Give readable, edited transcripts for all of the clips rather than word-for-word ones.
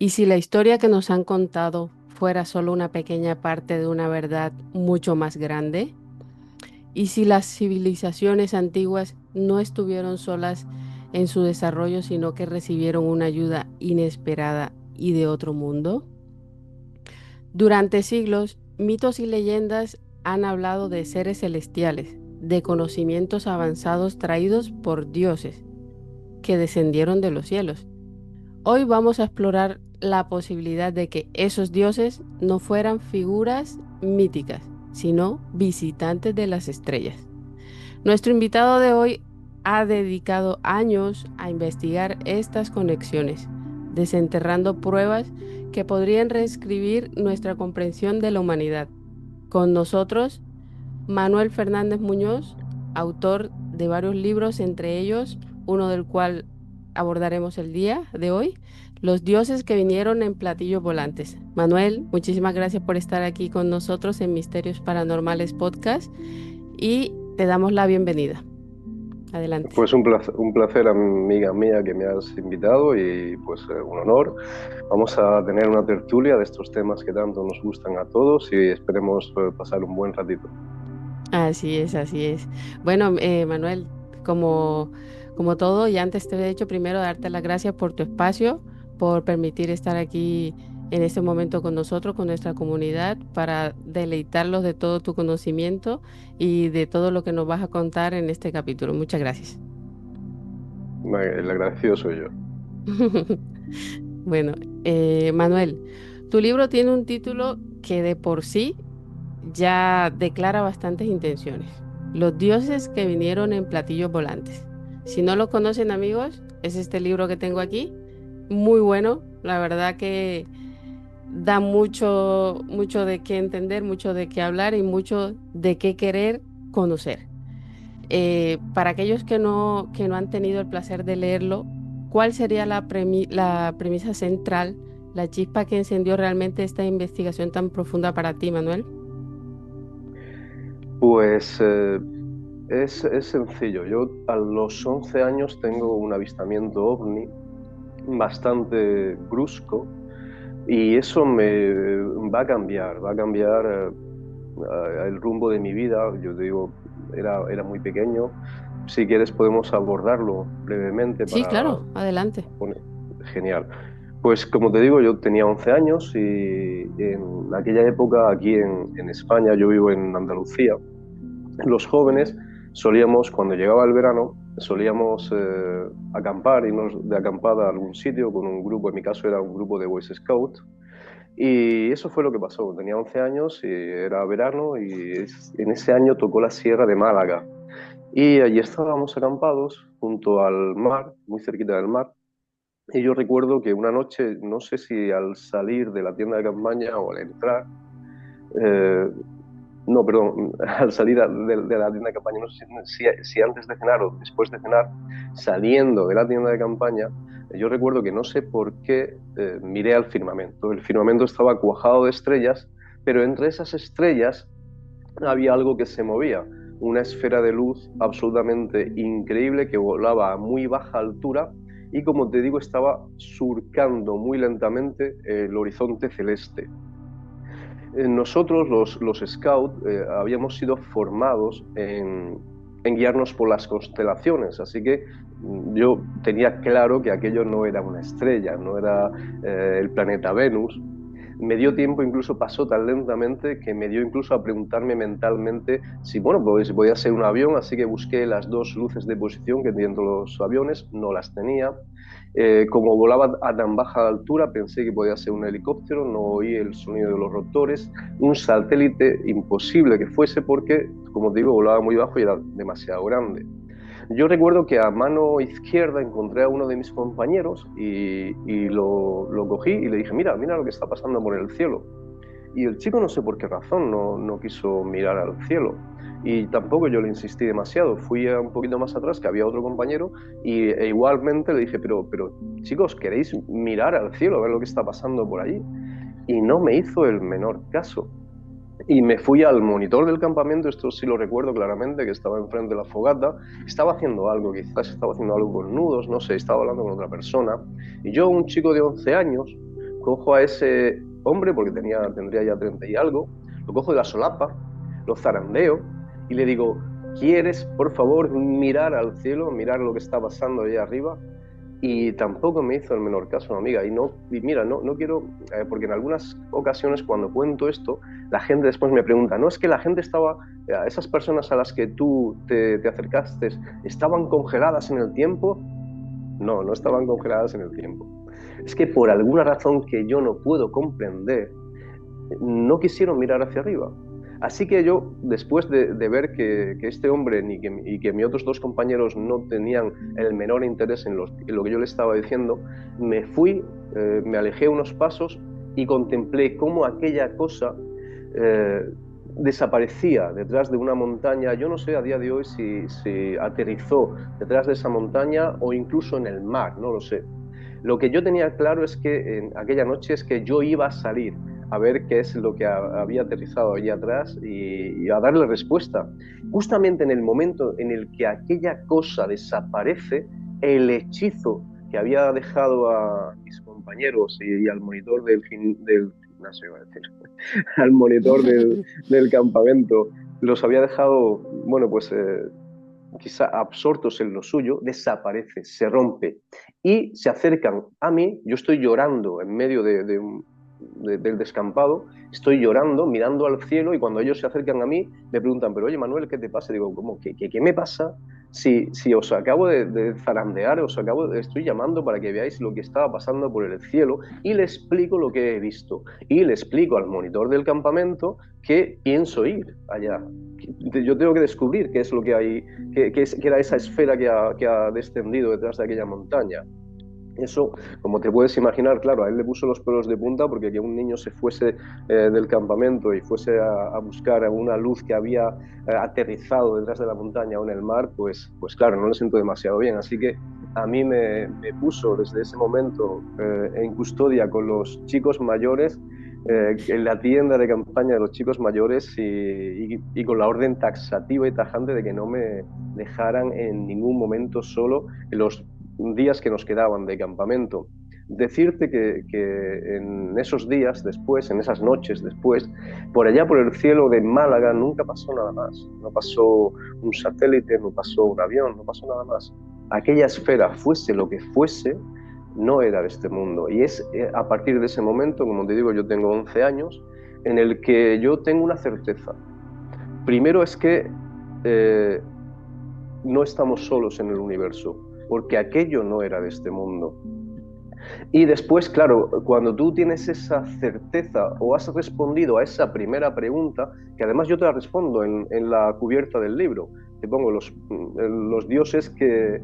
Y si la historia que nos han contado fuera solo una pequeña parte de una verdad mucho más grande, y si las civilizaciones antiguas no estuvieron solas en su desarrollo, sino que recibieron una ayuda inesperada y de otro mundo. Durante siglos, mitos y leyendas han hablado de seres celestiales, de conocimientos avanzados traídos por dioses que descendieron de los cielos. Hoy vamos a explorar la posibilidad de que esos dioses no fueran figuras míticas, sino visitantes de las estrellas. Nuestro invitado de hoy ha dedicado años a investigar estas conexiones, desenterrando pruebas que podrían reescribir nuestra comprensión de la humanidad. Con nosotros, Manuel Fernández Muñoz, autor de varios libros, entre ellos uno del cual abordaremos el día de hoy, Los dioses que vinieron en platillos volantes. Manuel, muchísimas gracias por estar aquí con nosotros en Misterios Paranormales Podcast y te damos la bienvenida. Adelante. Pues un placer, amiga mía, que me has invitado y pues un honor. Vamos a tener una tertulia de estos temas que tanto nos gustan a todos y esperemos pasar un buen ratito. Así es, así es. Bueno, Manuel, como, como todo, y antes te he dicho primero darte las gracias por tu espacio, por permitir estar aquí en este momento con nosotros, con nuestra comunidad, para deleitarlos de todo tu conocimiento y de todo lo que nos vas a contar en este capítulo. Muchas gracias. El agradecido soy yo. Bueno, Manuel, tu libro tiene un título que de por sí ya declara bastantes intenciones. Los dioses que vinieron en platillos volantes. Si no lo conocen, amigos, es este libro que tengo aquí. Muy bueno, la verdad que da mucho, mucho de qué entender, mucho de qué hablar y mucho de qué querer conocer. Para aquellos que no han tenido el placer de leerlo, ¿cuál sería la premisa central, la chispa que encendió realmente esta investigación tan profunda para ti, Manuel? Pues es sencillo. Yo a los 11 años tengo un avistamiento ovni bastante brusco y eso me va a cambiar el rumbo de mi vida. Yo te digo, era muy pequeño. Si quieres podemos abordarlo brevemente Sí, para claro, adelante. poner... Genial. Pues como te digo, yo tenía 11 años y en aquella época aquí en España, yo vivo en Andalucía, los jóvenes solíamos, cuando llegaba el verano, solíamos acampar, irnos de acampada a algún sitio con un grupo, en mi caso era un grupo de Boy Scout, y eso fue lo que pasó. Tenía 11 años y era verano y en ese año tocó la Sierra de Málaga. Y allí estábamos acampados junto al mar, muy cerquita del mar. Y yo recuerdo que una noche, no sé si al salir de la tienda de campaña o al entrar, eh, no, perdón, al salir de la tienda de campaña, no sé si antes de cenar o después de cenar, saliendo de la tienda de campaña, yo recuerdo que no sé por qué miré al firmamento. El firmamento estaba cuajado de estrellas, pero entre esas estrellas había algo que se movía, una esfera de luz absolutamente increíble que volaba a muy baja altura y, como te digo, estaba surcando muy lentamente el horizonte celeste. Nosotros, los scouts, habíamos sido formados en guiarnos por las constelaciones, así que yo tenía claro que aquello no era una estrella, no era el planeta Venus. Me dio tiempo, incluso pasó tan lentamente que me dio incluso a preguntarme mentalmente si, bueno, pues podía ser un avión, así que busqué las dos luces de posición que tienen los aviones, no las tenía. Como volaba a tan baja altura, pensé que podía ser un helicóptero, no oí el sonido de los rotores, un satélite imposible que fuese porque, como te digo, volaba muy bajo y era demasiado grande. Yo recuerdo que a mano izquierda encontré a uno de mis compañeros y lo cogí y le dije, mira, mira lo que está pasando por el cielo. Y el chico no sé por qué razón no quiso mirar al cielo. Y tampoco yo le insistí demasiado. Fui un poquito más atrás, que había otro compañero, e igualmente le dije, pero chicos, ¿queréis mirar al cielo, a ver lo que está pasando por allí? Y no me hizo el menor caso. Y me fui al monitor del campamento, esto sí lo recuerdo claramente, que estaba enfrente de la fogata, estaba haciendo algo, quizás estaba haciendo algo con nudos, no sé, estaba hablando con otra persona. Y yo, un chico de 11 años, cojo a ese hombre, porque tendría ya 30 y algo, lo cojo de la solapa, lo zarandeo y le digo, ¿quieres, por favor, mirar al cielo, mirar lo que está pasando allá arriba? Y tampoco me hizo el menor caso, amiga. Y mira, no quiero, porque en algunas ocasiones cuando cuento esto, la gente después me pregunta, no, es que la gente estaba, esas personas a las que tú te acercaste, ¿estaban congeladas en el tiempo? No, no estaban congeladas en el tiempo. Es que por alguna razón que yo no puedo comprender, no quisieron mirar hacia arriba. Así que yo, después de ver que este hombre y que mis otros dos compañeros no tenían el menor interés en lo que yo le estaba diciendo, me fui, me alejé unos pasos y contemplé cómo aquella cosa eh, desaparecía detrás de una montaña. Yo no sé a día de hoy si aterrizó detrás de esa montaña o incluso en el mar, no lo sé. Lo que yo tenía claro es que en aquella noche es que yo iba a salir a ver qué es lo que había aterrizado allí atrás y a darle respuesta. Justamente en el momento en el que aquella cosa desaparece, el hechizo que había dejado a mis compañeros y al monitor del gimnasio, iba a decir, al monitor del campamento, los había dejado, bueno, pues quizá absortos en lo suyo, desaparece, se rompe y se acercan a mí. Yo estoy llorando en medio del descampado, estoy llorando, mirando al cielo, y cuando ellos se acercan a mí me preguntan, pero oye Manuel, ¿qué te pasa? Y digo, ¿cómo? ¿Qué me pasa? Si os acabo de zarandear, estoy llamando para que veáis lo que estaba pasando por el cielo, y le explico lo que he visto, y le explico al monitor del campamento que pienso ir allá. Yo tengo que descubrir qué es lo que hay, qué era esa esfera que ha descendido detrás de aquella montaña. Eso, como te puedes imaginar, claro, a él le puso los pelos de punta, porque que un niño se fuese del campamento y fuese a buscar una luz que había aterrizado detrás de la montaña o en el mar, pues claro, no lo siento demasiado bien. Así que a mí me puso desde ese momento en custodia con los chicos mayores, en la tienda de campaña de los chicos mayores, y con la orden taxativa y tajante de que no me dejaran en ningún momento solo en los días que nos quedaban de campamento. Decirte que en esos días después, en esas noches después, por allá por el cielo de Málaga nunca pasó nada más. No pasó un satélite, no pasó un avión, no pasó nada más. Aquella esfera, fuese lo que fuese, no era de este mundo. Y es a partir de ese momento, como te digo, yo tengo 11 años, en el que yo tengo una certeza. Primero es que no estamos solos en el universo, porque aquello no era de este mundo. Y después, claro, cuando tú tienes esa certeza o has respondido a esa primera pregunta, que además yo te la respondo en la cubierta del libro, te pongo los dioses que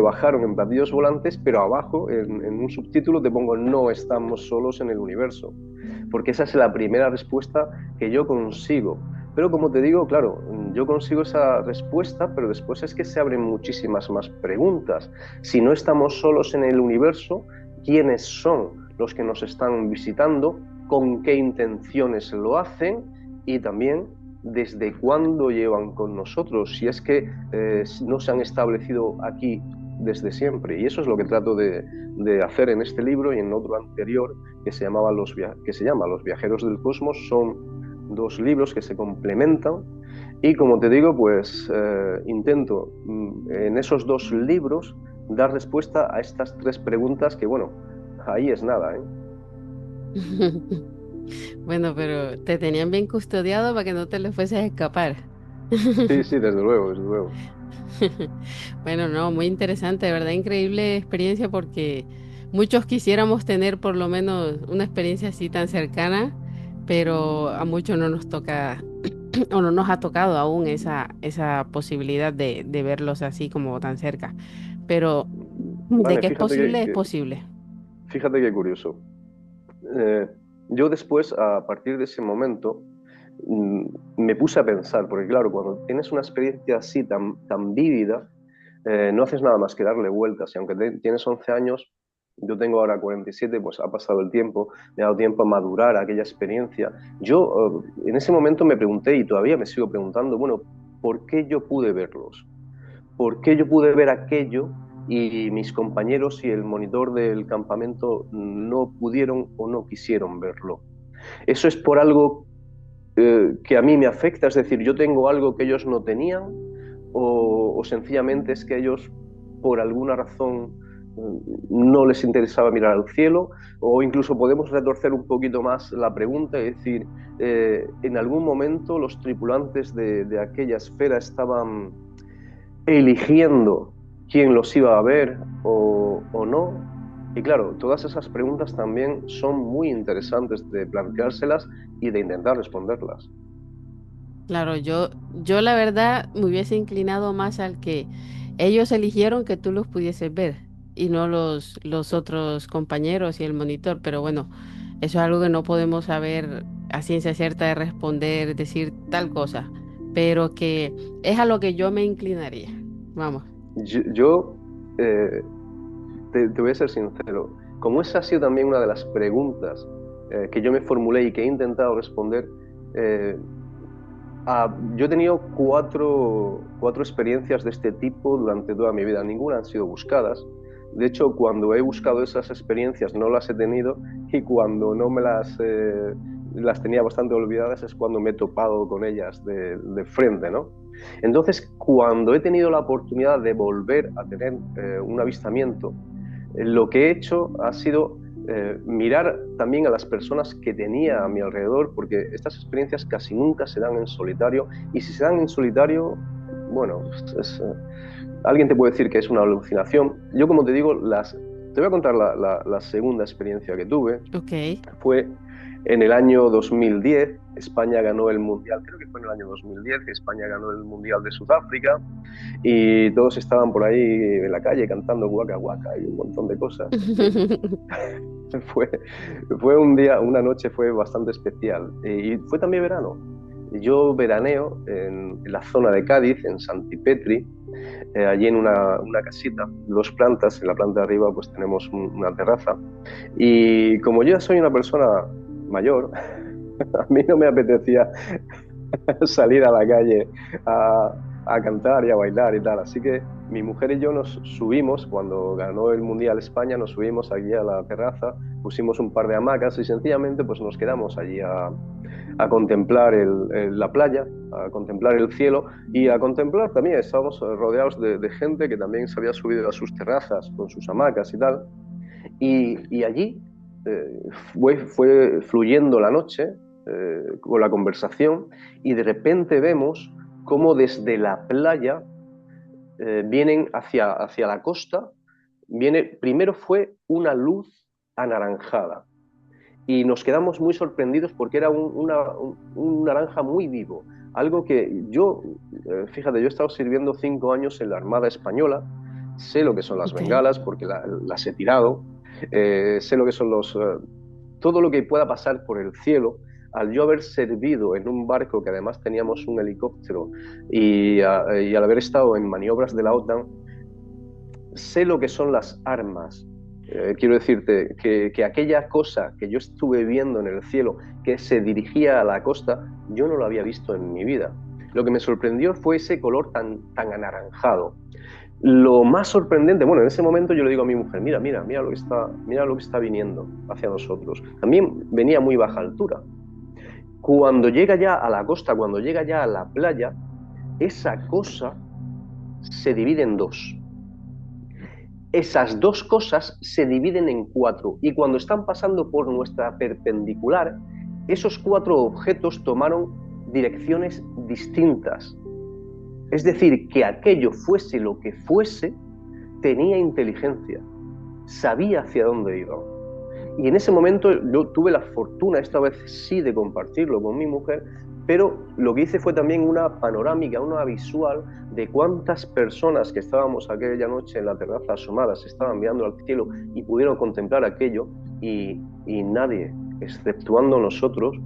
bajaron en platillos volantes, pero abajo, en un subtítulo, te pongo no estamos solos en el universo, porque esa es la primera respuesta que yo consigo. Pero como te digo, claro, yo consigo esa respuesta, pero después es que se abren muchísimas más preguntas. Si no estamos solos en el universo, ¿quiénes son los que nos están visitando? ¿Con qué intenciones lo hacen? Y también, ¿desde cuándo llevan con nosotros? Si es que no se han establecido aquí desde siempre. Y eso es lo que trato de hacer en este libro y en otro anterior que se llama Los Viajeros del Cosmos. Son dos libros que se complementan, y como te digo, pues intento en esos dos libros dar respuesta a estas tres preguntas que, bueno, ahí es nada, ¿eh? Bueno, pero te tenían bien custodiado para que no te le fueses a escapar. Sí, sí, desde luego, desde luego. Bueno, no, muy interesante, de verdad, increíble experiencia porque muchos quisiéramos tener por lo menos una experiencia así tan cercana, pero a muchos no nos toca o no nos ha tocado aún esa posibilidad de verlos así como tan cerca. Pero de Vale, que es posible, es posible. fíjate qué curioso. Eh, yo después, a partir de ese momento, mm, me puse a pensar, porque claro, cuando tienes una experiencia así tan vívida, no haces nada más que darle vueltas. Y aunque tienes 11 años, yo tengo ahora 47, pues ha pasado el tiempo, me ha dado tiempo a madurar aquella experiencia. Yo en ese momento me pregunté, y todavía me sigo preguntando, bueno, ¿por qué yo pude verlos? ¿Por qué yo pude ver aquello y mis compañeros y el monitor del campamento no pudieron o no quisieron verlo. Eso es por algo que a mí me afecta, es decir, yo tengo algo que ellos no tenían o sencillamente es que ellos por alguna razón no les interesaba mirar al cielo, o incluso podemos retorcer un poquito más la pregunta y decir, en algún momento los tripulantes de aquella esfera estaban eligiendo quién los iba a ver o no. Y claro, todas esas preguntas también son muy interesantes de planteárselas y de intentar responderlas. Claro, yo la verdad me hubiese inclinado más al que ellos eligieron que tú los pudieses ver y no los otros compañeros y el monitor, pero bueno, eso es algo que no podemos saber a ciencia cierta de responder, decir tal cosa, pero que es a lo que yo me inclinaría. Vamos. Yo te voy a ser sincero, como esa ha sido también una de las preguntas que yo me formulé y que he intentado responder, eh, yo he tenido cuatro experiencias de este tipo durante toda mi vida. Ninguna han sido buscadas. De hecho, cuando he buscado esas experiencias no las he tenido y cuando no me las tenía bastante olvidadas es cuando me he topado con ellas de frente, ¿no? Entonces, cuando he tenido la oportunidad de volver a tener un avistamiento, lo que he hecho ha sido mirar también a las personas que tenía a mi alrededor, porque estas experiencias casi nunca se dan en solitario, y si se dan en solitario, bueno, alguien te puede decir que es una alucinación. Yo, como te digo, te voy a contar la segunda experiencia que tuve. Ok. Fue en el año 2010, España ganó el Mundial, creo que fue en el año 2010, que España ganó el Mundial de Sudáfrica, y todos estaban por ahí en la calle cantando Waka Waka y un montón de cosas. Fue, fue un día, una noche fue bastante especial y fue también verano. Yo veraneo en la zona de Cádiz, en Santipetri, allí en una casita, dos plantas, en la planta de arriba pues tenemos una terraza y como yo soy una persona mayor, a mí no me apetecía salir a la calle a, a cantar y a bailar y tal. Así que mi mujer y yo nos subimos, cuando ganó el Mundial España, nos subimos allí a la terraza, pusimos un par de hamacas y sencillamente pues nos quedamos allí a contemplar la playa, a contemplar el cielo y a contemplar también, estábamos rodeados de gente que también se había subido a sus terrazas con sus hamacas y tal. Y allí fue fluyendo la noche con la conversación y de repente vemos cómo desde la playa vienen hacia la costa, primero fue una luz anaranjada y nos quedamos muy sorprendidos porque era un naranja muy vivo, algo que yo, fíjate, yo he estado sirviendo 5 años en la Armada Española, sé lo que son las Ok. bengalas porque las he tirado, sé lo que son todo lo que pueda pasar por el cielo. Al yo haber servido en un barco que además teníamos un helicóptero y al haber estado en maniobras de la OTAN, sé lo que son las armas. Quiero decirte que aquella cosa que yo estuve viendo en el cielo, que se dirigía a la costa, yo no lo había visto en mi vida. Lo que me sorprendió fue ese color tan anaranjado. Lo más sorprendente, bueno, en ese momento yo le digo a mi mujer, mira lo que está viniendo hacia nosotros. También venía a muy baja altura. Cuando llega ya a la costa, cuando llega ya a la playa, esa cosa se divide en dos. Esas dos cosas se dividen en cuatro y cuando están pasando por nuestra perpendicular, esos cuatro objetos tomaron direcciones distintas. Es decir, que aquello fuese lo que fuese, tenía inteligencia, sabía hacia dónde iba. Y en ese momento yo tuve la fortuna, esta vez sí, de compartirlo con mi mujer, pero lo que hice fue también una panorámica, una visual de cuántas personas que estábamos aquella noche en la terraza asomadas estaban mirando al cielo y pudieron contemplar aquello y nadie, exceptuando nosotros,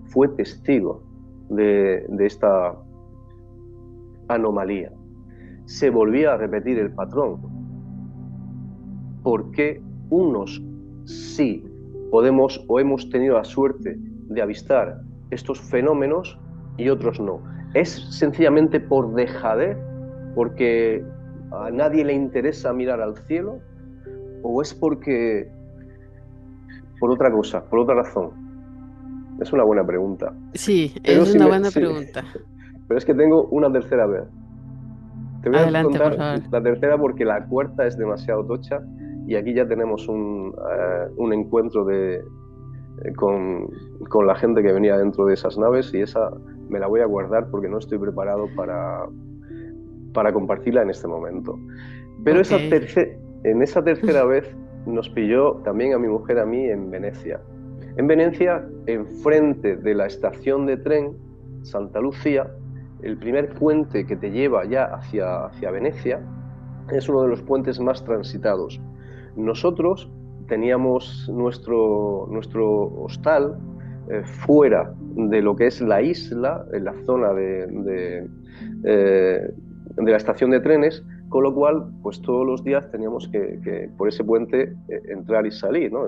fue testigo de esta anomalía. Se volvía a repetir el patrón. ¿Por qué unos sí podemos o hemos tenido la suerte de avistar estos fenómenos y otros no? Es sencillamente por dejadez, porque a nadie le interesa mirar al cielo, o es porque, por otra cosa, por otra razón? Es una buena pregunta. Sí, Pero es sí, una buena sí, pregunta. pero es que tengo una tercera vez. Te voy a Adelante, por contar favor. la tercera porque la cuarta es demasiado tocha y aquí ya tenemos un encuentro con la gente que venía dentro de esas naves y esa me la voy a guardar porque no estoy preparado para compartirla en este momento. Pero Ok. en esa tercera vez nos pilló también a mi mujer, a mí, en Venecia. En Venecia, enfrente de la estación de tren Santa Lucía, el primer puente que te lleva ya hacia Venecia, es uno de los puentes más transitados. Nosotros teníamos nuestro hostal fuera de lo que es la isla, en la zona de la estación de trenes, con lo cual, pues todos los días teníamos que por ese puente entrar y salir, ¿no?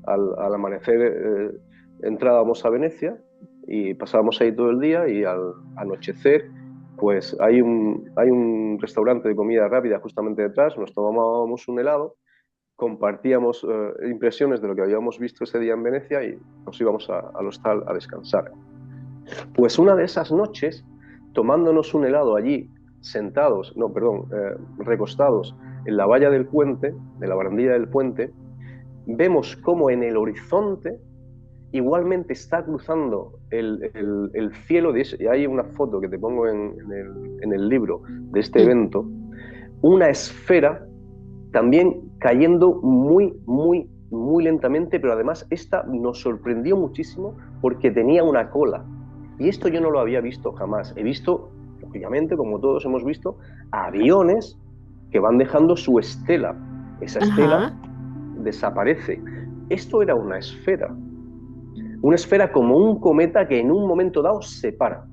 Al amanecer entrábamos a Venecia y pasábamos ahí todo el día y al anochecer pues hay un restaurante de comida rápida justamente detrás, nos tomábamos un helado, compartíamos impresiones de lo que habíamos visto ese día en Venecia y nos íbamos al hostal a descansar. Pues una de esas noches, tomándonos un helado allí, sentados, no, perdón, recostados en la valla del puente, de la barandilla del puente, vemos cómo en el horizonte igualmente está cruzando el cielo, y hay una foto que te pongo en el libro de este Mm. evento, una esfera también cayendo muy, muy, muy lentamente, pero además esta nos sorprendió muchísimo porque tenía una cola. Y esto yo no lo había visto jamás. He visto, lógicamente, como todos hemos visto, aviones que van dejando su estela. Esa estela Ajá. desaparece. Esto era una esfera como un cometa que en un momento dado se para,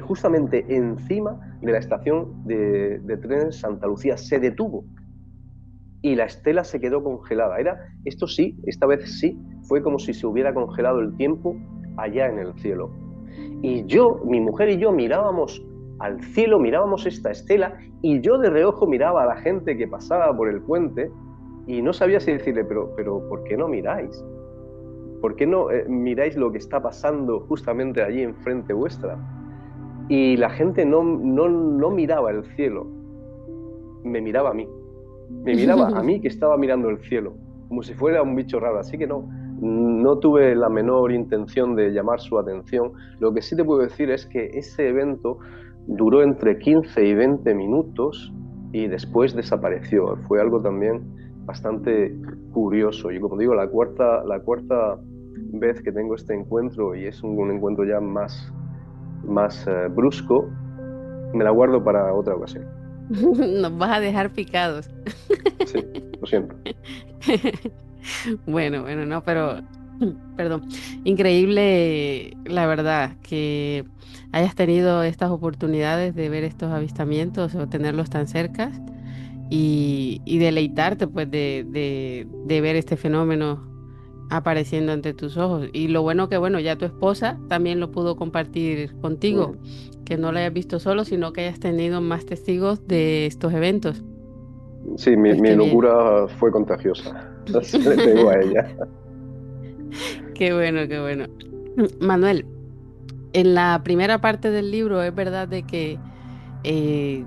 justamente encima de la estación de trenes Santa Lucía. Se detuvo y la estela se quedó congelada. Esto sí, esta vez sí, fue como si se hubiera congelado el tiempo allá en el cielo. Y yo, mi mujer y yo mirábamos al cielo, mirábamos esta estela y yo de reojo miraba a la gente que pasaba por el puente y no sabía si decirle, pero ¿por qué no miráis? ¿Por qué no miráis lo que está pasando justamente allí enfrente vuestra? Y la gente no miraba el cielo, me miraba a mí. Me miraba a mí que estaba mirando el cielo, como si fuera un bicho raro. Así que no tuve la menor intención de llamar su atención. Lo que sí te puedo decir es que ese evento duró entre 15 y 20 minutos y después desapareció. Fue algo también bastante curioso. Y como digo, la cuarta vez que tengo este encuentro, y es un encuentro ya más brusco, me la guardo para otra ocasión. Nos vas a dejar picados. Sí, lo siento. Bueno, bueno, no, pero, perdón, increíble, la verdad, que hayas tenido estas oportunidades de ver estos avistamientos o tenerlos tan cerca y deleitarte, pues, de ver este fenómeno apareciendo ante tus ojos. Y lo bueno que, bueno, ya tu esposa también lo pudo compartir contigo, Mm. que no lo hayas visto solo, sino que hayas tenido más testigos de estos eventos. Sí, Pues mi qué bien. locura fue contagiosa. Se le pegó a ella. Qué bueno, qué bueno. Manuel, en la primera parte del libro es verdad de que eh,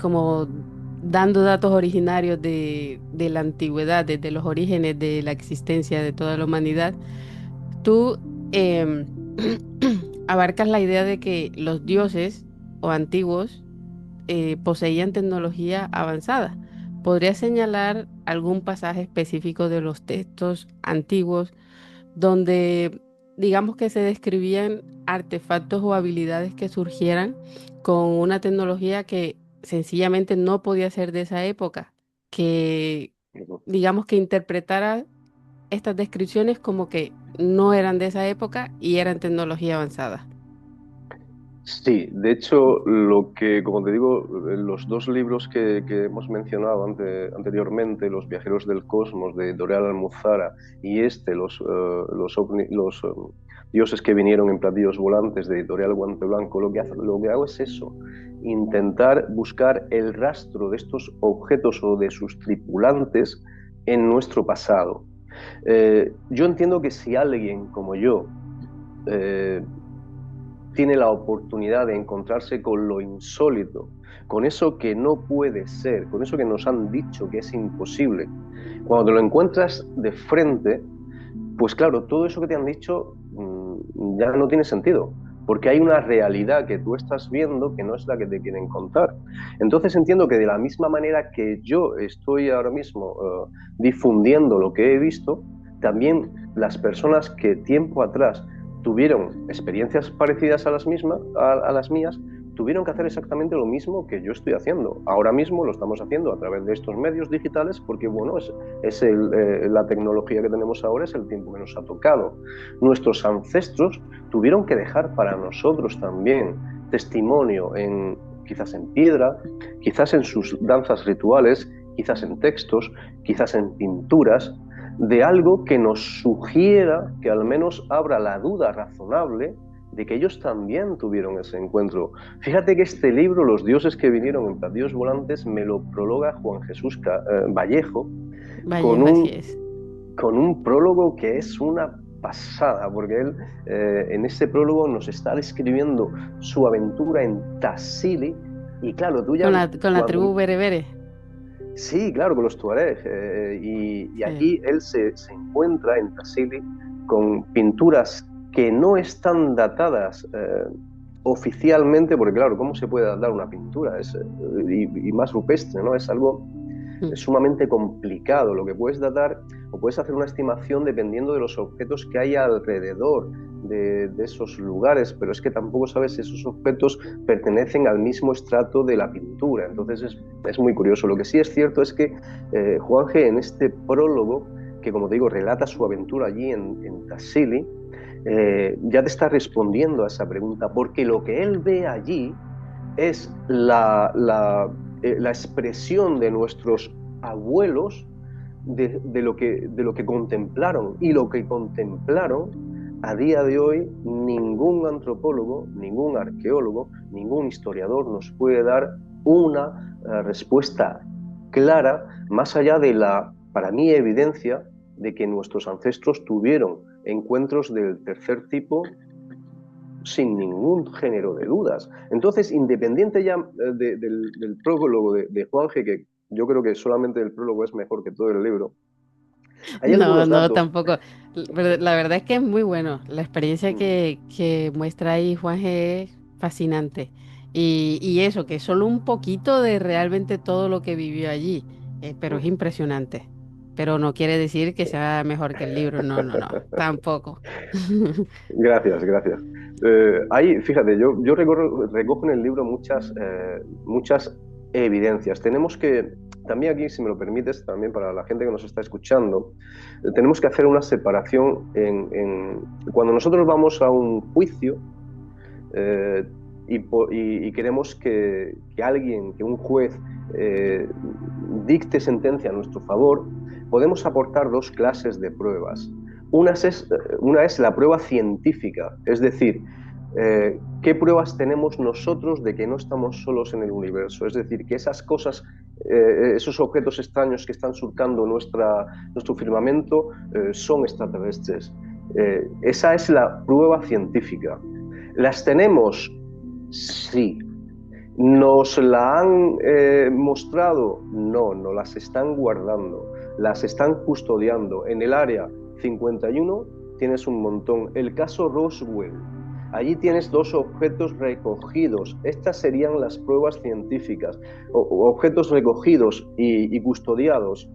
como dando datos originarios de la antigüedad, desde los orígenes de la existencia de toda la humanidad, tú em, abarcas la idea de que los dioses o antiguos poseían tecnología avanzada. ¿Podrías señalar algún pasaje específico de los textos antiguos donde digamos que se describían artefactos o habilidades que surgieran con una tecnología que sencillamente no podía ser de esa época, que digamos que interpretara estas descripciones como que no eran de esa época y eran tecnología avanzada? Sí, de hecho, como te digo, los dos libros que hemos mencionado anteriormente, Los viajeros del cosmos de Doreal Almuzara y los Dioses que vinieron en platillos volantes, de Editorial Guante Blanco, lo que hago es eso, intentar buscar el rastro de estos objetos o de sus tripulantes en nuestro pasado. Yo entiendo que si alguien como yo tiene la oportunidad de encontrarse con lo insólito, con eso que no puede ser, con eso que nos han dicho que es imposible, cuando te lo encuentras de frente, pues claro, todo eso que te han dicho ya no tiene sentido, porque hay una realidad que tú estás viendo que no es la que te quieren contar. Entonces entiendo que de la misma manera que yo estoy ahora mismo difundiendo lo que he visto, también las personas que tiempo atrás tuvieron experiencias parecidas a las mismas, a las mías, tuvieron que hacer exactamente lo mismo que yo estoy haciendo. Ahora mismo lo estamos haciendo a través de estos medios digitales porque, bueno, la tecnología que tenemos ahora, es el tiempo que nos ha tocado. Nuestros ancestros tuvieron que dejar para nosotros también testimonio, quizás en piedra, quizás en sus danzas rituales, quizás en textos, quizás en pinturas, de algo que nos sugiera, que al menos abra la duda razonable de que ellos también tuvieron ese encuentro. Fíjate que este libro, Los dioses que vinieron en platillos volantes, me lo prologa Juan Jesús Vallejo, con Vallejo, así es. con un prólogo que es una pasada, porque él en este prólogo nos está describiendo su aventura en Tassili, y claro, tú ya Con la cuando... tribu berebere. Sí, claro, con los tuareg. Y Sí. allí él se encuentra en Tassili con pinturas que no están datadas oficialmente, porque claro, ¿cómo se puede datar una pintura? Y más rupestre, ¿no? Es algo Mm. sumamente complicado. Lo que puedes datar o puedes hacer una estimación dependiendo de los objetos que hay alrededor de esos lugares, pero es que tampoco sabes si esos objetos pertenecen al mismo estrato de la pintura. Entonces es muy curioso. Lo que sí es cierto es que Juanje, en este prólogo, que como te digo, relata su aventura allí en Tassili, ya te está respondiendo a esa pregunta, porque lo que él ve allí es la expresión de nuestros abuelos de lo que contemplaron, y lo que contemplaron a día de hoy ningún antropólogo, ningún arqueólogo, ningún historiador nos puede dar una respuesta clara, más allá de la, para mí, evidencia de que nuestros ancestros tuvieron encuentros del tercer tipo sin ningún género de dudas. Entonces, independiente ya del prólogo de Juanje, que yo creo que solamente el prólogo es mejor que todo el libro, hay No, algunos no, datos. tampoco. Pero la verdad es que es muy bueno. La experiencia que muestra ahí Juan G es fascinante. Y eso, que es solo un poquito de realmente todo lo que vivió allí. Pero es impresionante. Pero no quiere decir que sea mejor que el libro. No, no, no. Tampoco. Gracias, gracias. Ahí, fíjate, yo recojo en el libro muchas evidencias. Tenemos que, también aquí, si me lo permites, también para la gente que nos está escuchando, tenemos que hacer una separación cuando nosotros vamos a un juicio eh, y queremos que alguien, que un juez dicte sentencia a nuestro favor, podemos aportar dos clases de pruebas. Una es la prueba científica, es decir, ¿qué pruebas tenemos nosotros de que no estamos solos en el universo? Es decir, que esas cosas, esos objetos extraños que están surcando nuestro firmamento son extraterrestres. Esa es la prueba científica. ¿Las tenemos? Sí. ¿Nos la han mostrado? No, no las están guardando, las están custodiando. En el área 51 tienes un montón. El caso Roswell, allí tienes dos objetos recogidos. Estas serían las pruebas científicas. Objetos recogidos y custodiados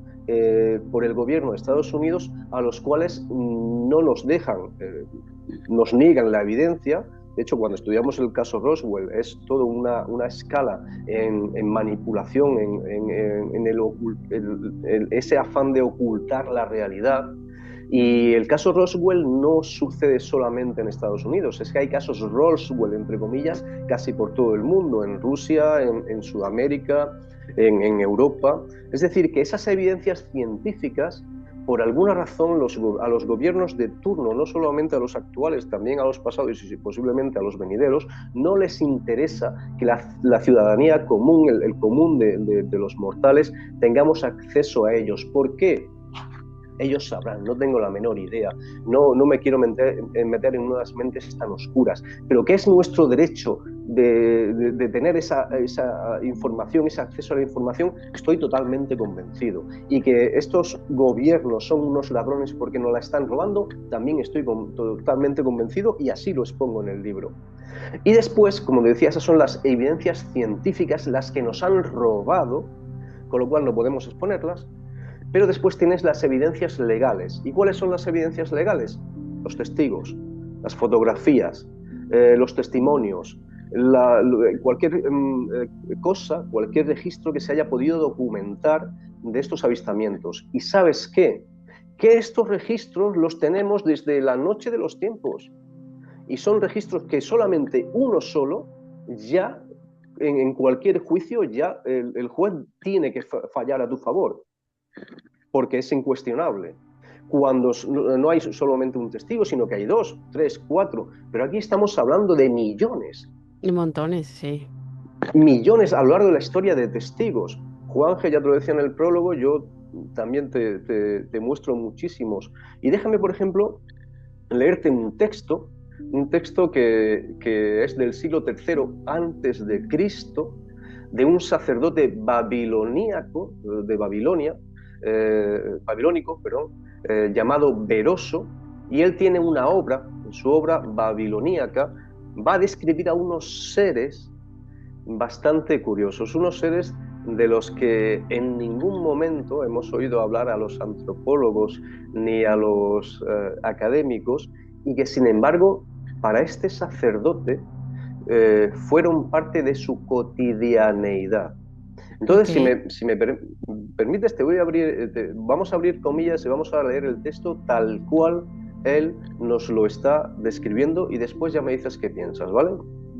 por el gobierno de Estados Unidos, a los cuales no nos dejan, nos niegan la evidencia. De hecho, cuando estudiamos el caso Roswell, es toda una escala en manipulación, ese afán de ocultar la realidad. Y el caso Roswell no sucede solamente en Estados Unidos, es que hay casos Roswell, entre comillas, casi por todo el mundo, en Rusia, en Sudamérica, en Europa. Es decir, que esas evidencias científicas por alguna razón a los gobiernos de turno, no solamente a los actuales, también a los pasados y posiblemente a los venideros, no les interesa que la ciudadanía común, el común de los mortales, tengamos acceso a ellos. ¿Por qué? Ellos sabrán, no tengo la menor idea, no me quiero meter en unas mentes tan oscuras, pero que es nuestro derecho de tener esa información, ese acceso a la información, estoy totalmente convencido. Y que estos gobiernos son unos ladrones porque nos la están robando, también estoy totalmente convencido, y así lo expongo en el libro. Y después, como decía, esas son las evidencias científicas, las que nos han robado, con lo cual no podemos exponerlas. Pero después tienes las evidencias legales. ¿Y cuáles son las evidencias legales? Los testigos, las fotografías, los testimonios, cualquier cosa, cualquier registro que se haya podido documentar de estos avistamientos. ¿Y sabes qué? Que estos registros los tenemos desde la noche de los tiempos. Y son registros que solamente uno solo, ya en cualquier juicio, ya el juez tiene que fallar a tu favor, porque es incuestionable. Cuando no hay solamente un testigo, sino que hay 2, 3, 4, pero aquí estamos hablando de millones. Y montones, sí. Millones a lo largo de la historia de testigos. Juanje, ya te lo decía en el prólogo, yo también te muestro muchísimos. Y déjame, por ejemplo, leerte un texto que es del siglo III antes de Cristo, de un sacerdote babiloníaco, de Babilonia, babilónico, llamado Beroso, y él tiene una obra, en su obra babiloníaca, va a describir a unos seres bastante curiosos, unos seres de los que en ningún momento hemos oído hablar a los antropólogos ni a los académicos, y que sin embargo para este sacerdote fueron parte de su cotidianeidad. Entonces, Okay. si me permites, vamos a abrir comillas y vamos a leer el texto tal cual él nos lo está describiendo, y después ya me dices qué piensas, ¿vale?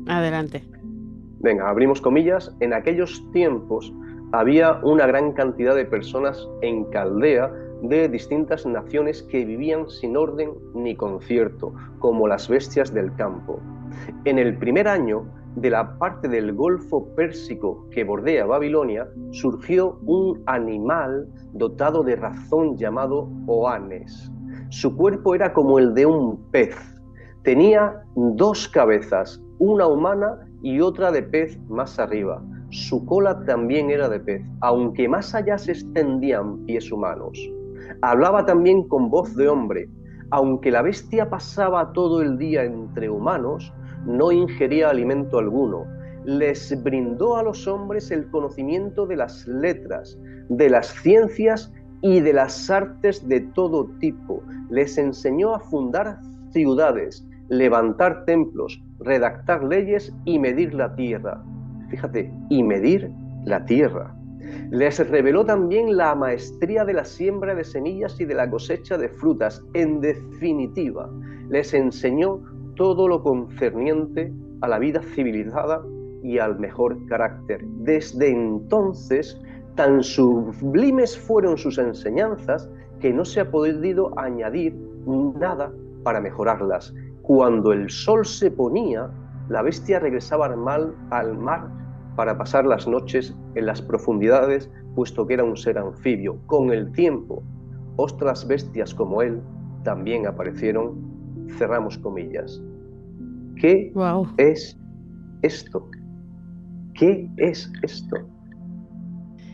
Adelante. Venga, abrimos comillas. En aquellos tiempos había una gran cantidad de personas en Caldea de distintas naciones que vivían sin orden ni concierto, como las bestias del campo. En el primer año de la parte del Golfo Pérsico que bordea Babilonia, surgió un animal dotado de razón llamado Oanes. Su cuerpo era como el de un pez. Tenía 2 cabezas, una humana y otra de pez más arriba. Su cola también era de pez, aunque más allá se extendían pies humanos. Hablaba también con voz de hombre. Aunque la bestia pasaba todo el día entre humanos, no ingería alimento alguno. Les brindó a los hombres el conocimiento de las letras, de las ciencias y de las artes de todo tipo. Les enseñó a fundar ciudades, levantar templos, redactar leyes y medir la tierra. Fíjate, y medir la tierra. Les reveló también la maestría de la siembra de semillas y de la cosecha de frutas. En definitiva, les enseñó todo lo concerniente a la vida civilizada y al mejor carácter. Desde entonces, tan sublimes fueron sus enseñanzas que no se ha podido añadir nada para mejorarlas. Cuando el sol se ponía, la bestia regresaba al mar para pasar las noches en las profundidades, puesto que era un ser anfibio. Con el tiempo, otras bestias como él también aparecieron. Cerramos comillas. ¿Qué Wow. es esto? ¿Qué es esto?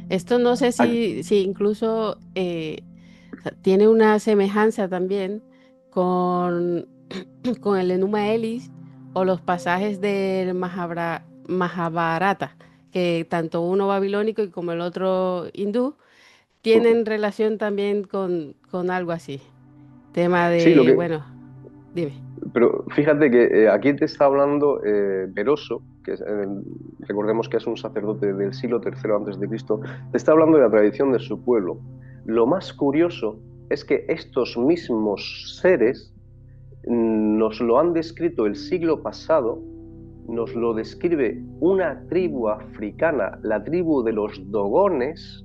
Esto no sé si incluso o sea, tiene una semejanza también con, con el Enuma Elis o los pasajes del Mahabharata, que tanto uno babilónico y como el otro hindú tienen relación también con algo así. Tema Sí, de, bueno, dime. pero fíjate que aquí te está hablando Beroso, que recordemos que es un sacerdote del siglo III antes de Cristo, te está hablando de la tradición de su pueblo. Lo más curioso es que estos mismos seres nos lo han descrito el siglo pasado, nos lo describe una tribu africana, la tribu de los Dogones,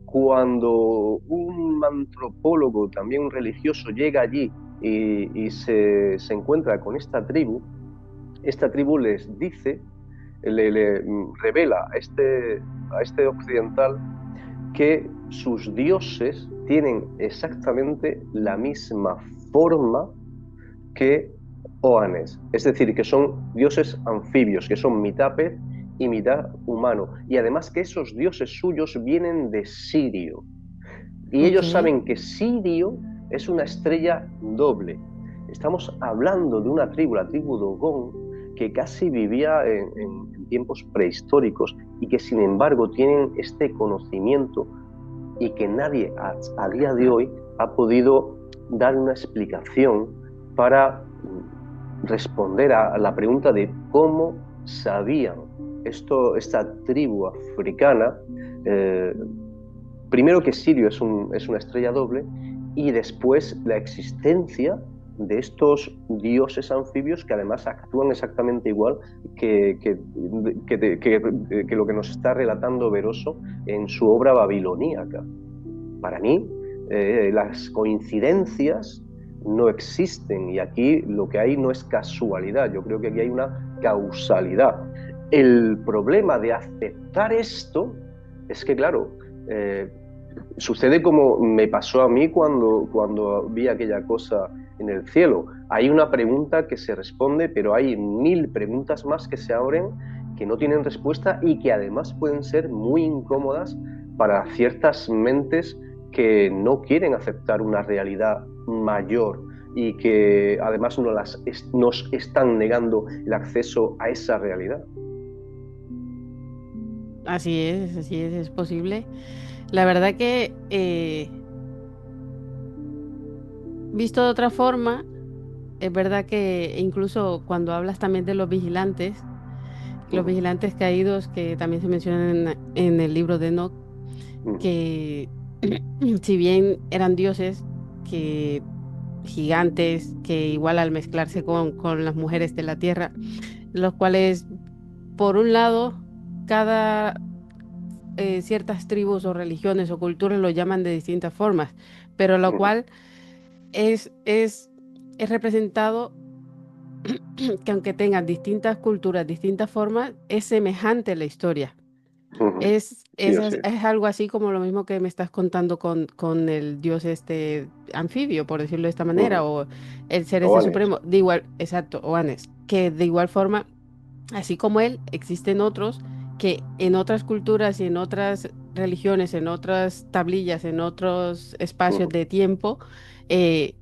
cuando un antropólogo, también un religioso, llega allí y se encuentra con esta tribu les dice, le revela a este occidental que sus dioses tienen exactamente la misma forma que Oanes, es decir, que son dioses anfibios, que son mitad pez y mitad humano, y además que esos dioses suyos vienen de Sirio, y Ok, ellos saben que Sirio es una estrella doble. Estamos hablando de una tribu, la tribu Dogón, que casi vivía en tiempos prehistóricos y que sin embargo tienen este conocimiento y que nadie a día de hoy ha podido dar una explicación para responder a la pregunta de cómo sabían esta tribu africana, eh, primero que Sirio es una estrella doble y después la existencia de estos dioses anfibios que además actúan exactamente igual que lo que nos está relatando Veroso en su obra babiloníaca. Para mí, las coincidencias no existen y aquí lo que hay no es casualidad, yo creo que aquí hay una causalidad. El problema de aceptar esto es que, claro, eh, sucede como me pasó a mí cuando vi aquella cosa en el cielo. Hay una pregunta que se responde, pero hay 1000 preguntas más que se abren que no tienen respuesta y que además pueden ser muy incómodas para ciertas mentes que no quieren aceptar una realidad mayor y que además nos están negando el acceso a esa realidad. así es posible. La verdad que, visto de otra forma, es verdad que incluso cuando hablas también de Uh los -huh, vigilantes caídos que también se mencionan en el libro de Enoch, uh -huh, que si bien eran dioses que gigantes, que igual al mezclarse con las mujeres de la tierra, los cuales, por un lado, cada ciertas tribus o religiones o culturas lo llaman de distintas formas, pero lo uh -huh, cual es, es, es representado que aunque tengan distintas culturas, distintas formas, es semejante la historia. uh -huh. Sí, así es. Es algo así como lo mismo que me estás contando con el dios este anfibio, por decirlo de esta Uh manera, -huh. o el ser este Oanes. supremo, de igual, exacto, o Anes, que de igual forma, así como él, existen otros que en otras culturas y en otras religiones, en otras tablillas, en otros Uh espacios -huh. de tiempo, eh,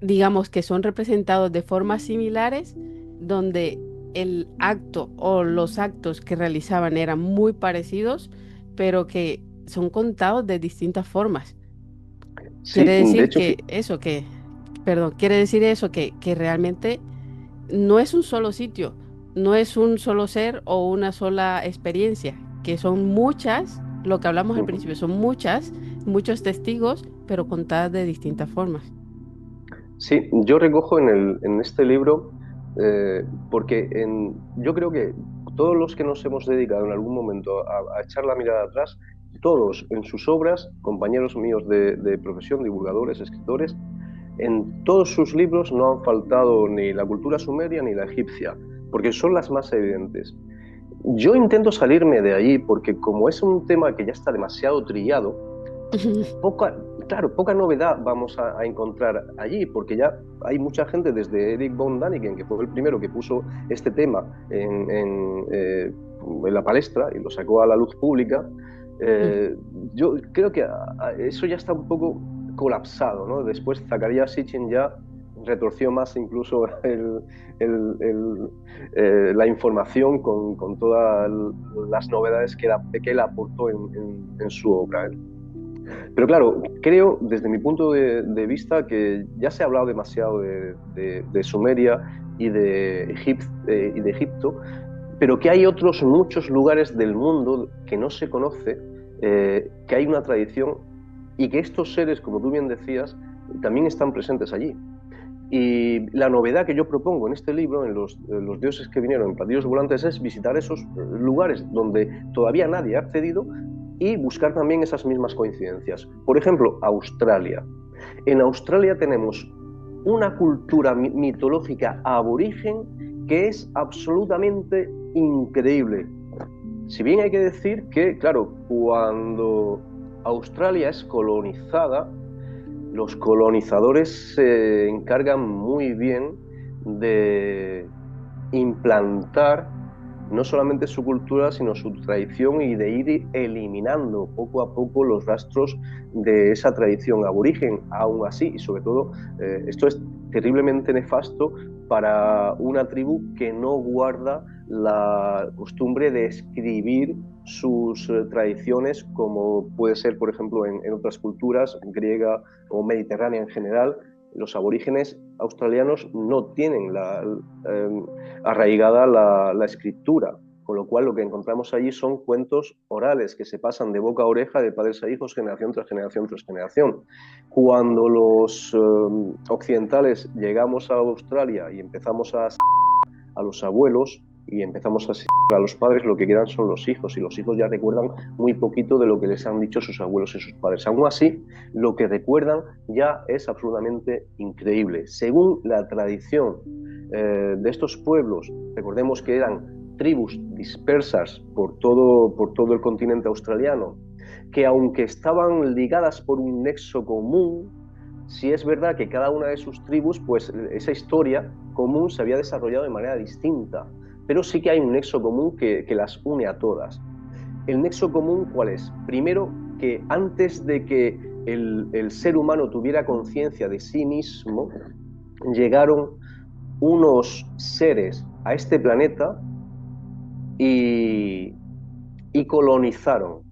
digamos que son representados de formas similares, donde el acto o los actos que realizaban eran muy parecidos, pero que son contados de distintas formas. Sí, Quiere de decir hecho, perdón, quiere decir eso, que realmente no es un solo sitio, no es un solo ser o una sola experiencia, que son muchas, lo que hablamos al uh-huh. principio, son muchas, muchos testigos, pero contadas de distintas formas. Sí, yo recojo en este libro, porque yo creo que todos los que nos hemos dedicado en algún momento a echar la mirada atrás, todos en sus obras, compañeros míos de profesión, divulgadores, escritores, en todos sus libros no han faltado ni la cultura sumeria ni la egipcia, porque son las más evidentes. Yo intento salirme de ahí porque como es un tema que ya está demasiado trillado, poca, claro, poca novedad vamos a encontrar allí, porque ya hay mucha gente, desde Eric von Daniken, que fue el primero que puso este tema en la palestra y lo sacó a la luz pública. eh, yo creo que eso ya está un poco colapsado, ¿no? Después Zacarías Sitchin ya retorció más incluso el, la información con todas las novedades que él aportó en su obra. ¿Eh? Pero claro, creo desde mi punto vista que ya se ha hablado demasiado de Sumeria y de Egipto, pero que hay otros muchos lugares del mundo que no se conoce, que hay una tradición y que estos seres, como tú bien decías, también están presentes allí. Y la novedad que yo propongo en este libro, en los dioses que vinieron en platillos volantes, es visitar esos lugares donde todavía nadie ha accedido y buscar también esas mismas coincidencias. Por ejemplo, Australia. En Australia tenemos una cultura mitológica aborigen que es absolutamente increíble. Si bien hay que decir que, claro, cuando Australia es colonizada, los colonizadores se encargan muy bien de implantar no solamente su cultura, sino su tradición y de ir eliminando poco a poco los rastros de esa tradición aborigen. Aún así, y sobre todo, esto es terriblemente nefasto para una tribu que no guarda la costumbre de escribir sus tradiciones, como puede ser, por ejemplo, en otras culturas, griega o mediterránea en general. Los aborígenes australianos no tienen arraigada la escritura, con lo cual lo que encontramos allí son cuentos orales que se pasan de boca a oreja, de padres a hijos, generación tras generación tras generación. Cuando los occidentales llegamos a Australia y empezamos a los abuelos y empezamos a los padres, lo que quedan son los hijos, y los hijos ya recuerdan muy poquito de lo que les han dicho sus abuelos y sus padres. Aún así, lo que recuerdan ya es absolutamente increíble. Según la tradición de estos pueblos, recordemos que eran tribus dispersas por todo el continente australiano, que aunque estaban ligadas por un nexo común, sí es verdad que cada una de sus tribus, pues esa historia común se había desarrollado de manera distinta, pero sí que hay un nexo común que las une a todas. ¿El nexo común cuál es? Primero, que antes de que el ser humano tuviera conciencia de sí mismo, llegaron unos seres a este planeta y colonizaron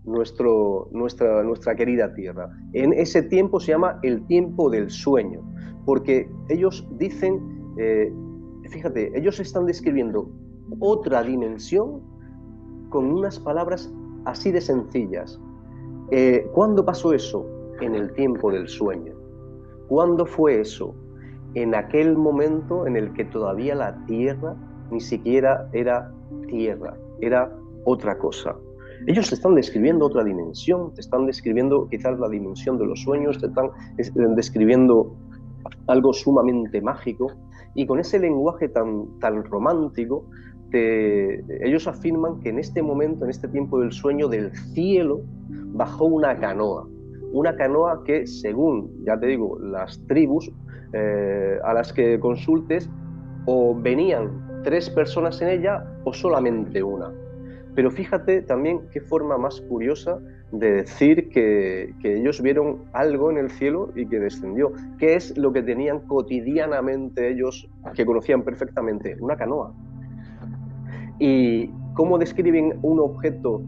nuestra querida Tierra. En ese tiempo se llama el tiempo del sueño, porque ellos dicen, fíjate, ellos están describiendo otra dimensión con unas palabras así de sencillas. ¿Cuándo pasó eso? En el tiempo del sueño. ¿Cuándo fue eso? En aquel momento en el que todavía la Tierra ni siquiera era Tierra, era otra cosa. Ellos te están describiendo otra dimensión, te están describiendo quizás la dimensión de los sueños, te están describiendo algo sumamente mágico, y con ese lenguaje tan romántico, ellos afirman que en este momento, en este tiempo del sueño, del cielo bajó una canoa que, según, ya te digo, las tribus a las que consultes, o venían 3 personas en ella o solamente una. Pero fíjate también qué forma más curiosa de decir que ellos vieron algo en el cielo y que descendió. ¿Qué es lo que tenían cotidianamente ellos, que conocían perfectamente? Una canoa. ¿Y cómo describen un objeto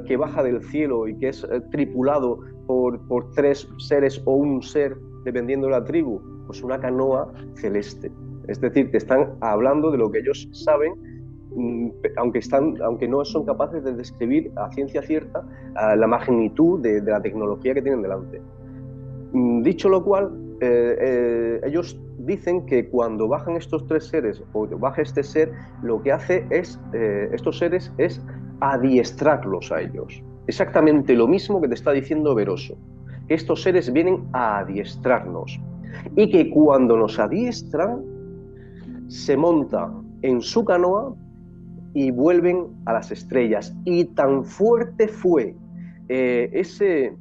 que baja del cielo y que es tripulado por 3 seres o un ser, dependiendo de la tribu? Pues una canoa celeste. Es decir, te están hablando de lo que ellos saben, aunque no son capaces de describir a ciencia cierta la magnitud de la tecnología que tienen delante. Dicho lo cual, ellos dicen que cuando bajan estos 3 seres, o baja este ser, lo que hace estos seres es adiestrarlos a ellos. Exactamente lo mismo que te está diciendo Veroso, que estos seres vienen a adiestrarnos, y que cuando nos adiestran, se monta en su canoa y vuelven a las estrellas. Y tan fuerte fue ese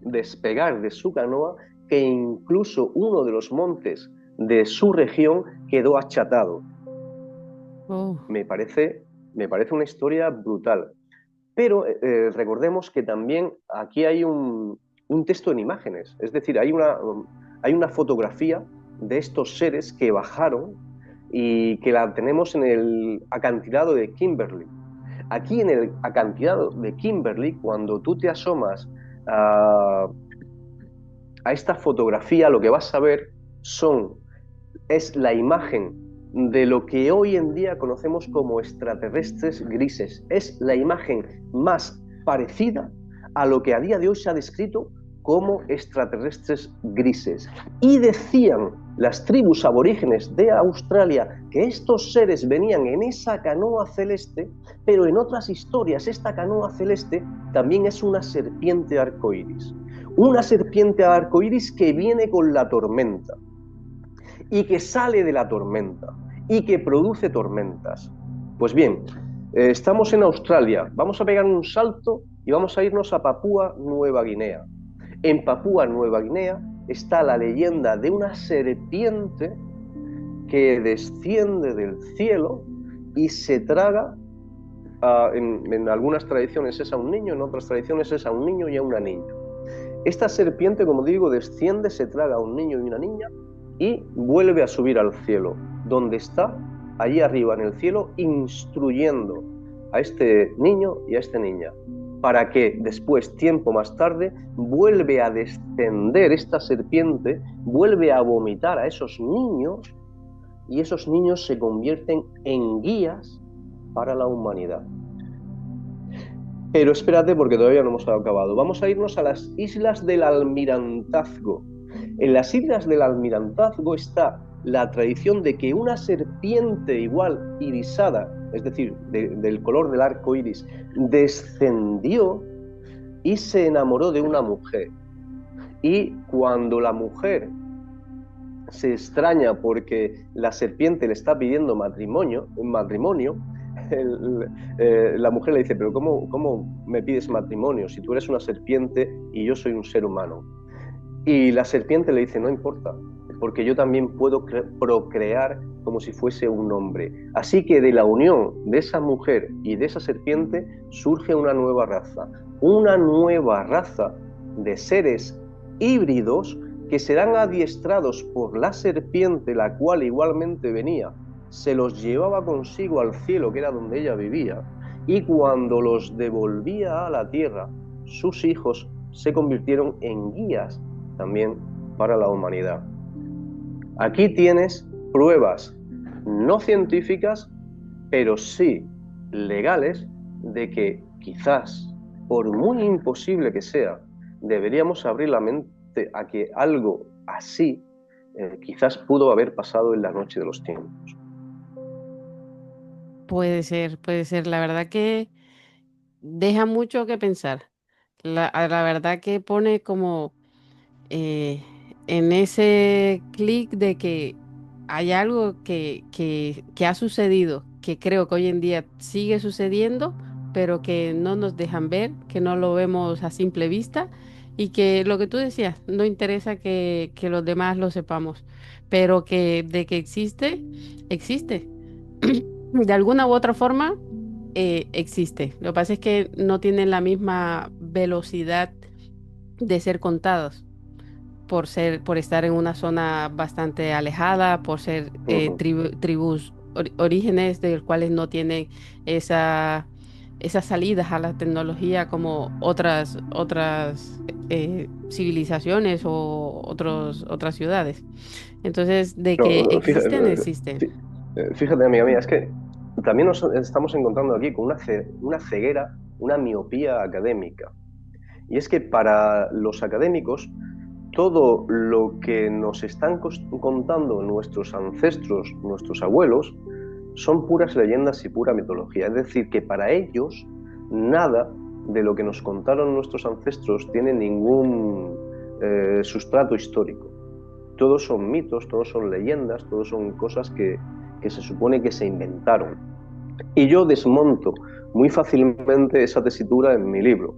despegar de su canoa que incluso uno de los montes de su región quedó achatado. Me parece una historia brutal. Pero recordemos que también aquí hay un texto en imágenes, es decir, hay una fotografía de estos seres que bajaron y que la tenemos en el acantilado de Kimberley. Aquí en el acantilado de Kimberley, cuando tú te asomas a esta fotografía, lo que vas a ver es la imagen de lo que hoy en día conocemos como extraterrestres grises. Es la imagen más parecida a lo que a día de hoy se ha descrito como extraterrestres grises. Y decían las tribus aborígenes de Australia que estos seres venían en esa canoa celeste, pero en otras historias esta canoa celeste también es una serpiente arcoíris. Una serpiente arcoíris que viene con la tormenta y que sale de la tormenta y que produce tormentas. Pues bien, estamos en Australia, vamos a pegar un salto y vamos a irnos a Papúa Nueva Guinea. En Papúa Nueva Guinea está la leyenda de una serpiente que desciende del cielo y se traga, en algunas tradiciones es a un niño, en otras tradiciones es a un niño y a una niña. Esta serpiente, como digo, desciende, se traga a un niño y una niña y vuelve a subir al cielo, donde está allí arriba en el cielo instruyendo a este niño y a esta niña, para que después, tiempo más tarde, vuelve a descender esta serpiente, vuelve a vomitar a esos niños y esos niños se convierten en guías para la humanidad. Pero espérate porque todavía no hemos acabado. Vamos a irnos a las Islas del Almirantazgo. En las Islas del Almirantazgo está la tradición de que una serpiente igual irisada, es decir, del color del arco iris, descendió y se enamoró de una mujer. Y cuando la mujer se extraña porque la serpiente le está pidiendo matrimonio, la mujer le dice, pero ¿cómo me pides matrimonio si tú eres una serpiente y yo soy un ser humano? Y la serpiente le dice, no importa, porque yo también puedo procrear como si fuese un hombre. Así que de la unión de esa mujer y de esa serpiente surge una nueva raza de seres híbridos que serán adiestrados por la serpiente, la cual igualmente venía, se los llevaba consigo al cielo, que era donde ella vivía, y cuando los devolvía a la tierra, sus hijos se convirtieron en guías también para la humanidad. Aquí tienes pruebas no científicas, pero sí legales, de que quizás, por muy imposible que sea, deberíamos abrir la mente a que algo así quizás pudo haber pasado en la noche de los tiempos. Puede ser. La verdad que deja mucho que pensar. La verdad que pone como eh, en ese clic de que hay algo que ha sucedido, que creo que hoy en día sigue sucediendo, pero que no nos dejan ver, que no lo vemos a simple vista y que lo que tú decías, no interesa que los demás lo sepamos, pero que de que existe, existe. De alguna u otra forma, existe. Lo que pasa es que no tienen la misma velocidad de ser contados por estar en una zona bastante alejada, por ser tribus orígenes de los cuales no tienen esa, esas salidas a la tecnología como otras civilizaciones o otras ciudades. Entonces, de que No, existen, existen. fíjate, amiga mía, es que también nos estamos encontrando aquí con una ceguera, una miopía académica. Y es que para los académicos, todo lo que nos están contando nuestros ancestros, nuestros abuelos, son puras leyendas y pura mitología. Es decir, que para ellos nada de lo que nos contaron nuestros ancestros tiene ningún sustrato histórico. Todos son mitos, todos son leyendas, todos son cosas que se supone que se inventaron. Y yo desmonto muy fácilmente esa tesitura en mi libro,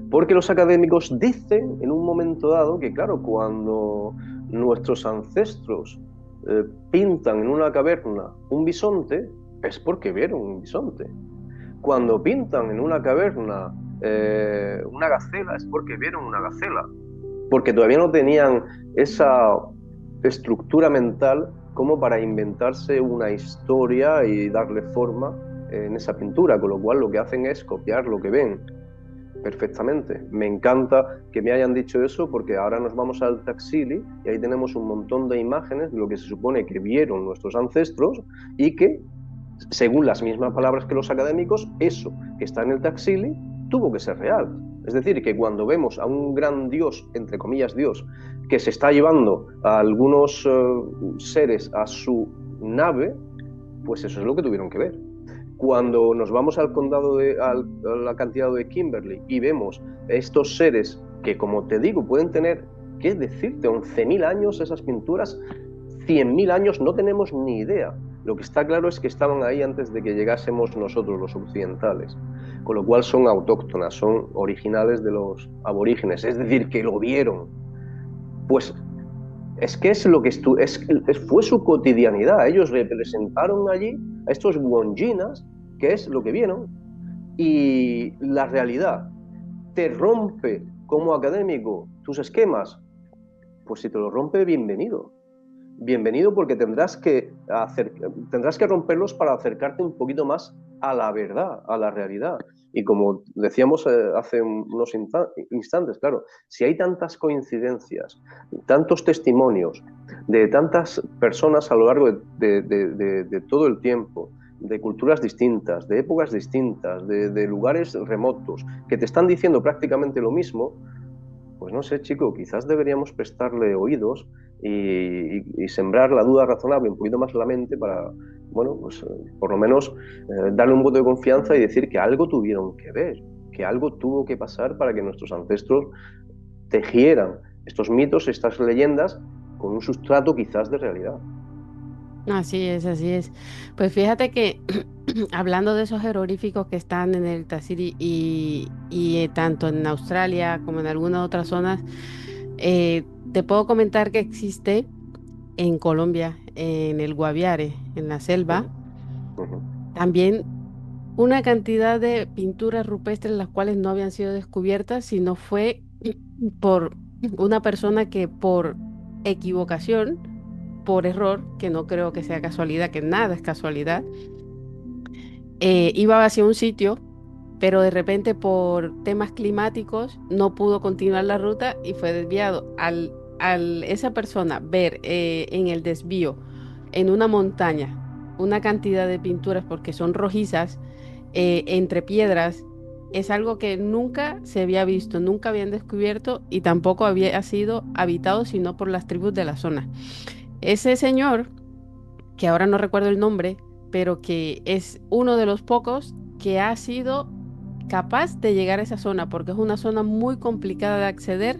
porque los académicos dicen en un momento dado que, claro, cuando nuestros ancestros pintan en una caverna un bisonte, es porque vieron un bisonte. Cuando pintan en una caverna una gacela, es porque vieron una gacela, porque todavía no tenían esa estructura mental como para inventarse una historia y darle forma en esa pintura, con lo cual lo que hacen es copiar lo que ven perfectamente. Me encanta que me hayan dicho eso, porque ahora nos vamos al Taxili y ahí tenemos un montón de imágenes de lo que se supone que vieron nuestros ancestros y que, según las mismas palabras que los académicos, eso que está en el Taxili tuvo que ser real. Es decir, que cuando vemos a un gran dios, entre comillas dios, que se está llevando a algunos seres a su nave, pues eso es lo que tuvieron que ver. Cuando nos vamos al condado al acantilado de Kimberley y vemos estos seres que, como te digo, pueden tener, ¿qué decirte? 11.000 años esas pinturas, 100.000 años, no tenemos ni idea. Lo que está claro es que estaban ahí antes de que llegásemos nosotros, los occidentales, con lo cual son autóctonas, son originales de los aborígenes, es decir, que lo vieron. Pues es que es lo que fue su cotidianidad. Ellos representaron allí a estos wonjinas, que es lo que vieron, y la realidad te rompe como académico tus esquemas. Pues si te lo rompe, bienvenido. Bienvenido, porque tendrás que romperlos para acercarte un poquito más a la verdad, a la realidad. Y como decíamos hace unos instantes, claro, si hay tantas coincidencias, tantos testimonios de tantas personas a lo largo de todo el tiempo, de culturas distintas, de épocas distintas, de lugares remotos, que te están diciendo prácticamente lo mismo, pues no sé, chico, quizás deberíamos prestarle oídos y sembrar la duda razonable un poquito más en la mente para, bueno, pues por lo menos darle un voto de confianza y decir que algo tuvieron que ver, que algo tuvo que pasar para que nuestros ancestros tejieran estos mitos, estas leyendas, con un sustrato quizás de realidad. Así es, así es. Pues fíjate que hablando de esos jeroglíficos que están en el Tassiri y tanto en Australia como en algunas otras zonas, te puedo comentar que existe en Colombia, en el Guaviare, en la Uh selva, -huh, uh -huh, también una cantidad de pinturas rupestres las cuales no habían sido descubiertas, sino fue por una persona que por equivocación, por error, que no creo que sea casualidad, que nada es casualidad, iba hacia un sitio, pero de repente por temas climáticos no pudo continuar la ruta y fue desviado. Al esa persona ver en el desvío, en una montaña, una cantidad de pinturas, porque son rojizas, entre piedras, es algo que nunca se había visto, nunca habían descubierto y tampoco había sido habitado sino por las tribus de la zona. Ese señor, que ahora no recuerdo el nombre, pero que es uno de los pocos que ha sido capaz de llegar a esa zona, porque es una zona muy complicada de acceder,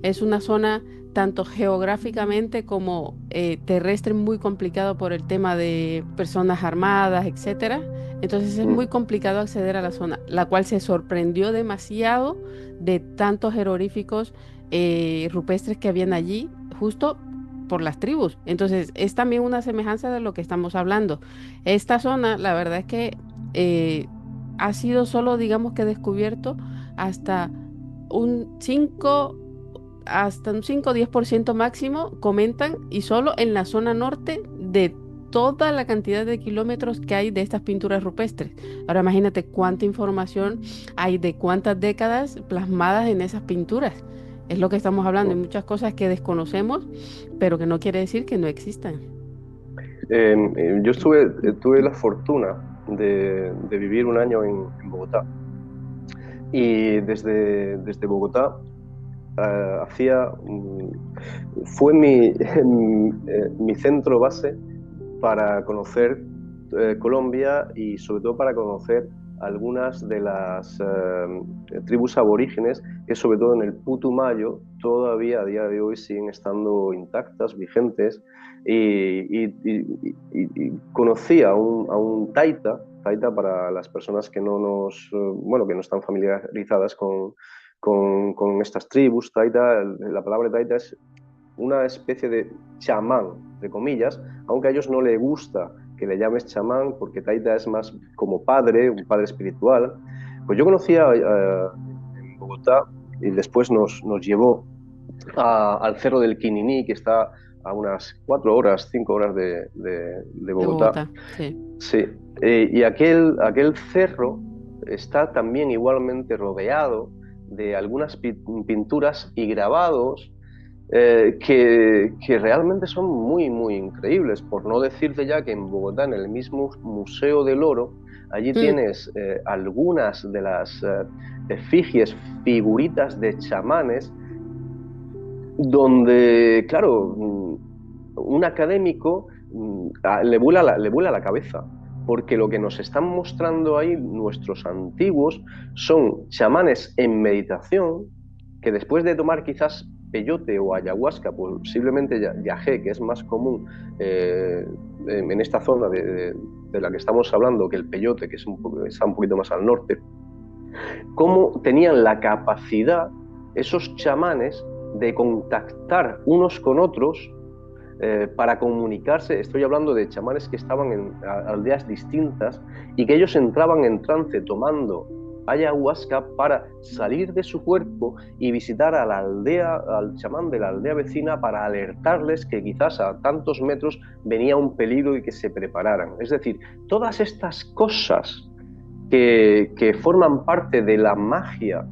es una zona tanto geográficamente como terrestre muy complicado por el tema de personas armadas, etcétera. Entonces es uh muy -huh. complicado acceder a la zona, la cual se sorprendió demasiado de tantos jeroglíficos rupestres que habían allí, justo por las tribus. Entonces es también una semejanza de lo que estamos hablando. Esta zona, la verdad es que ha sido solo, digamos que descubierto hasta un 5 hasta un 5 o 10% máximo, comentan, y solo en la zona norte de toda la cantidad de kilómetros que hay de estas pinturas rupestres. Ahora imagínate cuánta información hay de cuántas décadas plasmadas en esas pinturas. Es lo que estamos hablando, hay muchas cosas que desconocemos, pero que no quiere decir que no existan. Yo tuve la fortuna de vivir un año en Bogotá, y desde Bogotá hacía fue mi centro base para conocer Colombia, y sobre todo para conocer algunas de las tribus aborígenes que, sobre todo en el Putumayo, todavía a día de hoy siguen estando intactas, vigentes, y conocí a un taita para las personas que bueno, que no están familiarizadas con estas tribus. Taita, la palabra taita es una especie de chamán, entre comillas, aunque a ellos no les gusta que le llames chamán, porque taita es más como padre, un padre espiritual. Pues yo conocía en Bogotá, y después nos llevó al Cerro del Quininí, que está a unas 4 horas, 5 horas de De Bogotá. Bogotá, sí. Sí, y aquel cerro está también igualmente rodeado de algunas pinturas y grabados que realmente son muy, muy increíbles. Por no decirte ya que en Bogotá, en el mismo Museo del Oro, allí Mm, tienes algunas de las efigies, figuritas de chamanes, donde, claro, un académico le vuela la cabeza, porque lo que nos están mostrando ahí nuestros antiguos son chamanes en meditación, que después de tomar quizás peyote o ayahuasca, posiblemente yagé, que es más común eh, en esta zona de la que estamos hablando, que el peyote, que es está un poquito más al norte, cómo tenían la capacidad esos chamanes de contactar unos con otros para comunicarse. Estoy hablando de chamanes que estaban en aldeas distintas y que ellos entraban en trance tomando ayahuasca para salir de su cuerpo y visitar a la aldea, al chamán de la aldea vecina para alertarles que quizás a tantos metros venía un peligro y que se prepararan. Es decir, todas estas cosas que forman parte de la magia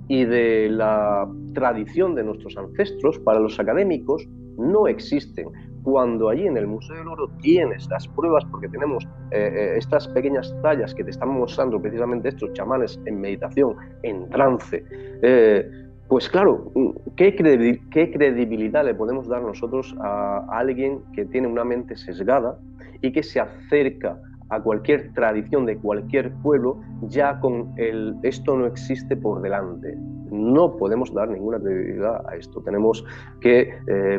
y de la tradición de nuestros ancestros, para los académicos no existen. Cuando allí en el Museo del Oro tienes las pruebas, porque tenemos estas pequeñas tallas que te están mostrando precisamente estos chamanes en meditación, en trance, pues claro, ¿qué credibilidad le podemos dar nosotros a alguien que tiene una mente sesgada y que se acerca a cualquier tradición de cualquier pueblo ya con el esto no existe por delante? No podemos dar ninguna credibilidad a esto. Tenemos que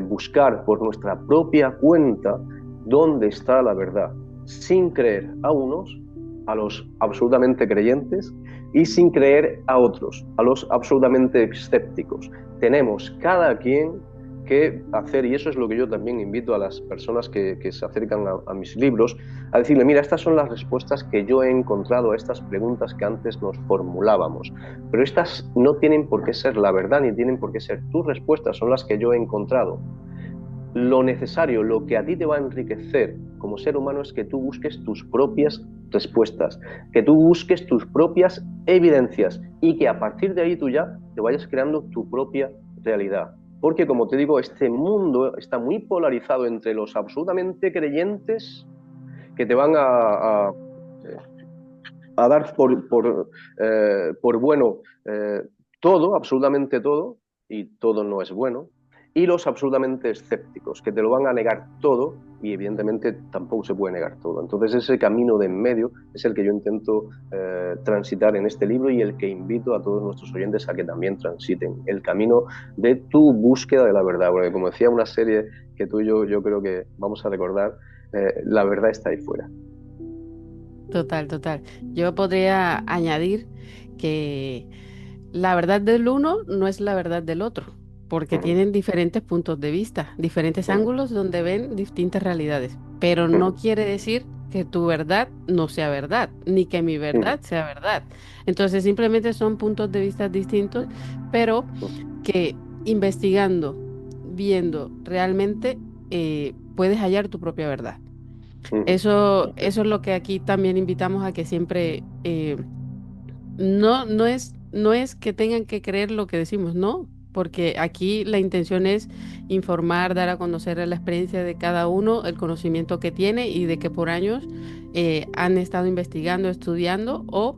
buscar por nuestra propia cuenta dónde está la verdad, sin creer a unos, a los absolutamente creyentes, y sin creer a otros, a los absolutamente escépticos. Tenemos cada quien que hacer, y eso es lo que yo también invito a las personas que se acercan a mis libros, a decirle, mira, estas son las respuestas que yo he encontrado a estas preguntas que antes nos formulábamos, pero estas no tienen por qué ser la verdad ni tienen por qué ser tus respuestas, son las que yo he encontrado. Lo necesario, lo que a ti te va a enriquecer como ser humano es que tú busques tus propias respuestas, que tú busques tus propias evidencias y que a partir de ahí tú ya te vayas creando tu propia realidad. Porque como te digo, este mundo está muy polarizado entre los absolutamente creyentes que te van a dar por bueno todo, absolutamente todo, y todo no es bueno, y los absolutamente escépticos, que te lo van a negar todo y evidentemente tampoco se puede negar todo. Entonces ese camino de en medio es el que yo intento transitar en este libro y el que invito a todos nuestros oyentes a que también transiten, el camino de tu búsqueda de la verdad, porque como decía una serie que tú y yo creo que vamos a recordar, la verdad está ahí fuera. total, total. Yo podría añadir que la verdad del uno no es la verdad del otro, porque tienen diferentes puntos de vista, diferentes ángulos donde ven distintas realidades, pero no quiere decir que tu verdad no sea verdad, ni que mi verdad sea verdad. Entonces simplemente son puntos de vista distintos, pero que investigando, viendo realmente, puedes hallar tu propia verdad. Eso es lo que aquí también invitamos a que siempre no es que tengan que creer lo que decimos, no, porque aquí la intención es informar, dar a conocer la experiencia de cada uno, el conocimiento que tiene y de que por años han estado investigando, estudiando o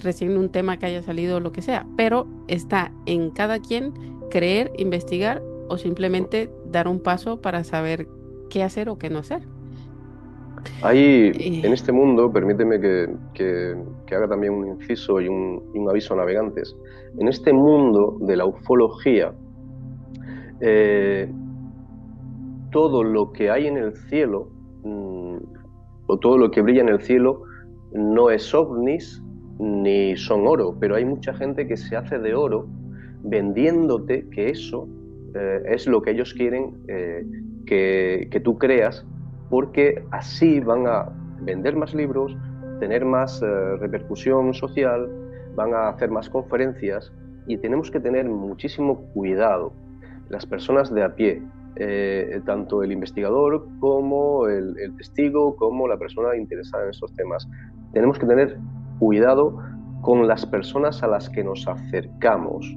recién un tema que haya salido o lo que sea, pero está en cada quien creer, investigar o simplemente dar un paso para saber qué hacer o qué no hacer. Hay en Eh, este mundo, permíteme que haga también un inciso y un aviso a navegantes. En este mundo de la ufología, eh, todo lo que hay en el cielo, o todo lo que brilla en el cielo, no es ovnis ni son oro, pero hay mucha gente que se hace de oro vendiéndote que eso es lo que ellos quieren que tú creas, porque así van a vender más libros, tener más repercusión social, van a hacer más conferencias y tenemos que tener muchísimo cuidado. Las personas de a pie, tanto el investigador como el testigo, como la persona interesada en estos temas. Tenemos que tener cuidado con las personas a las que nos acercamos,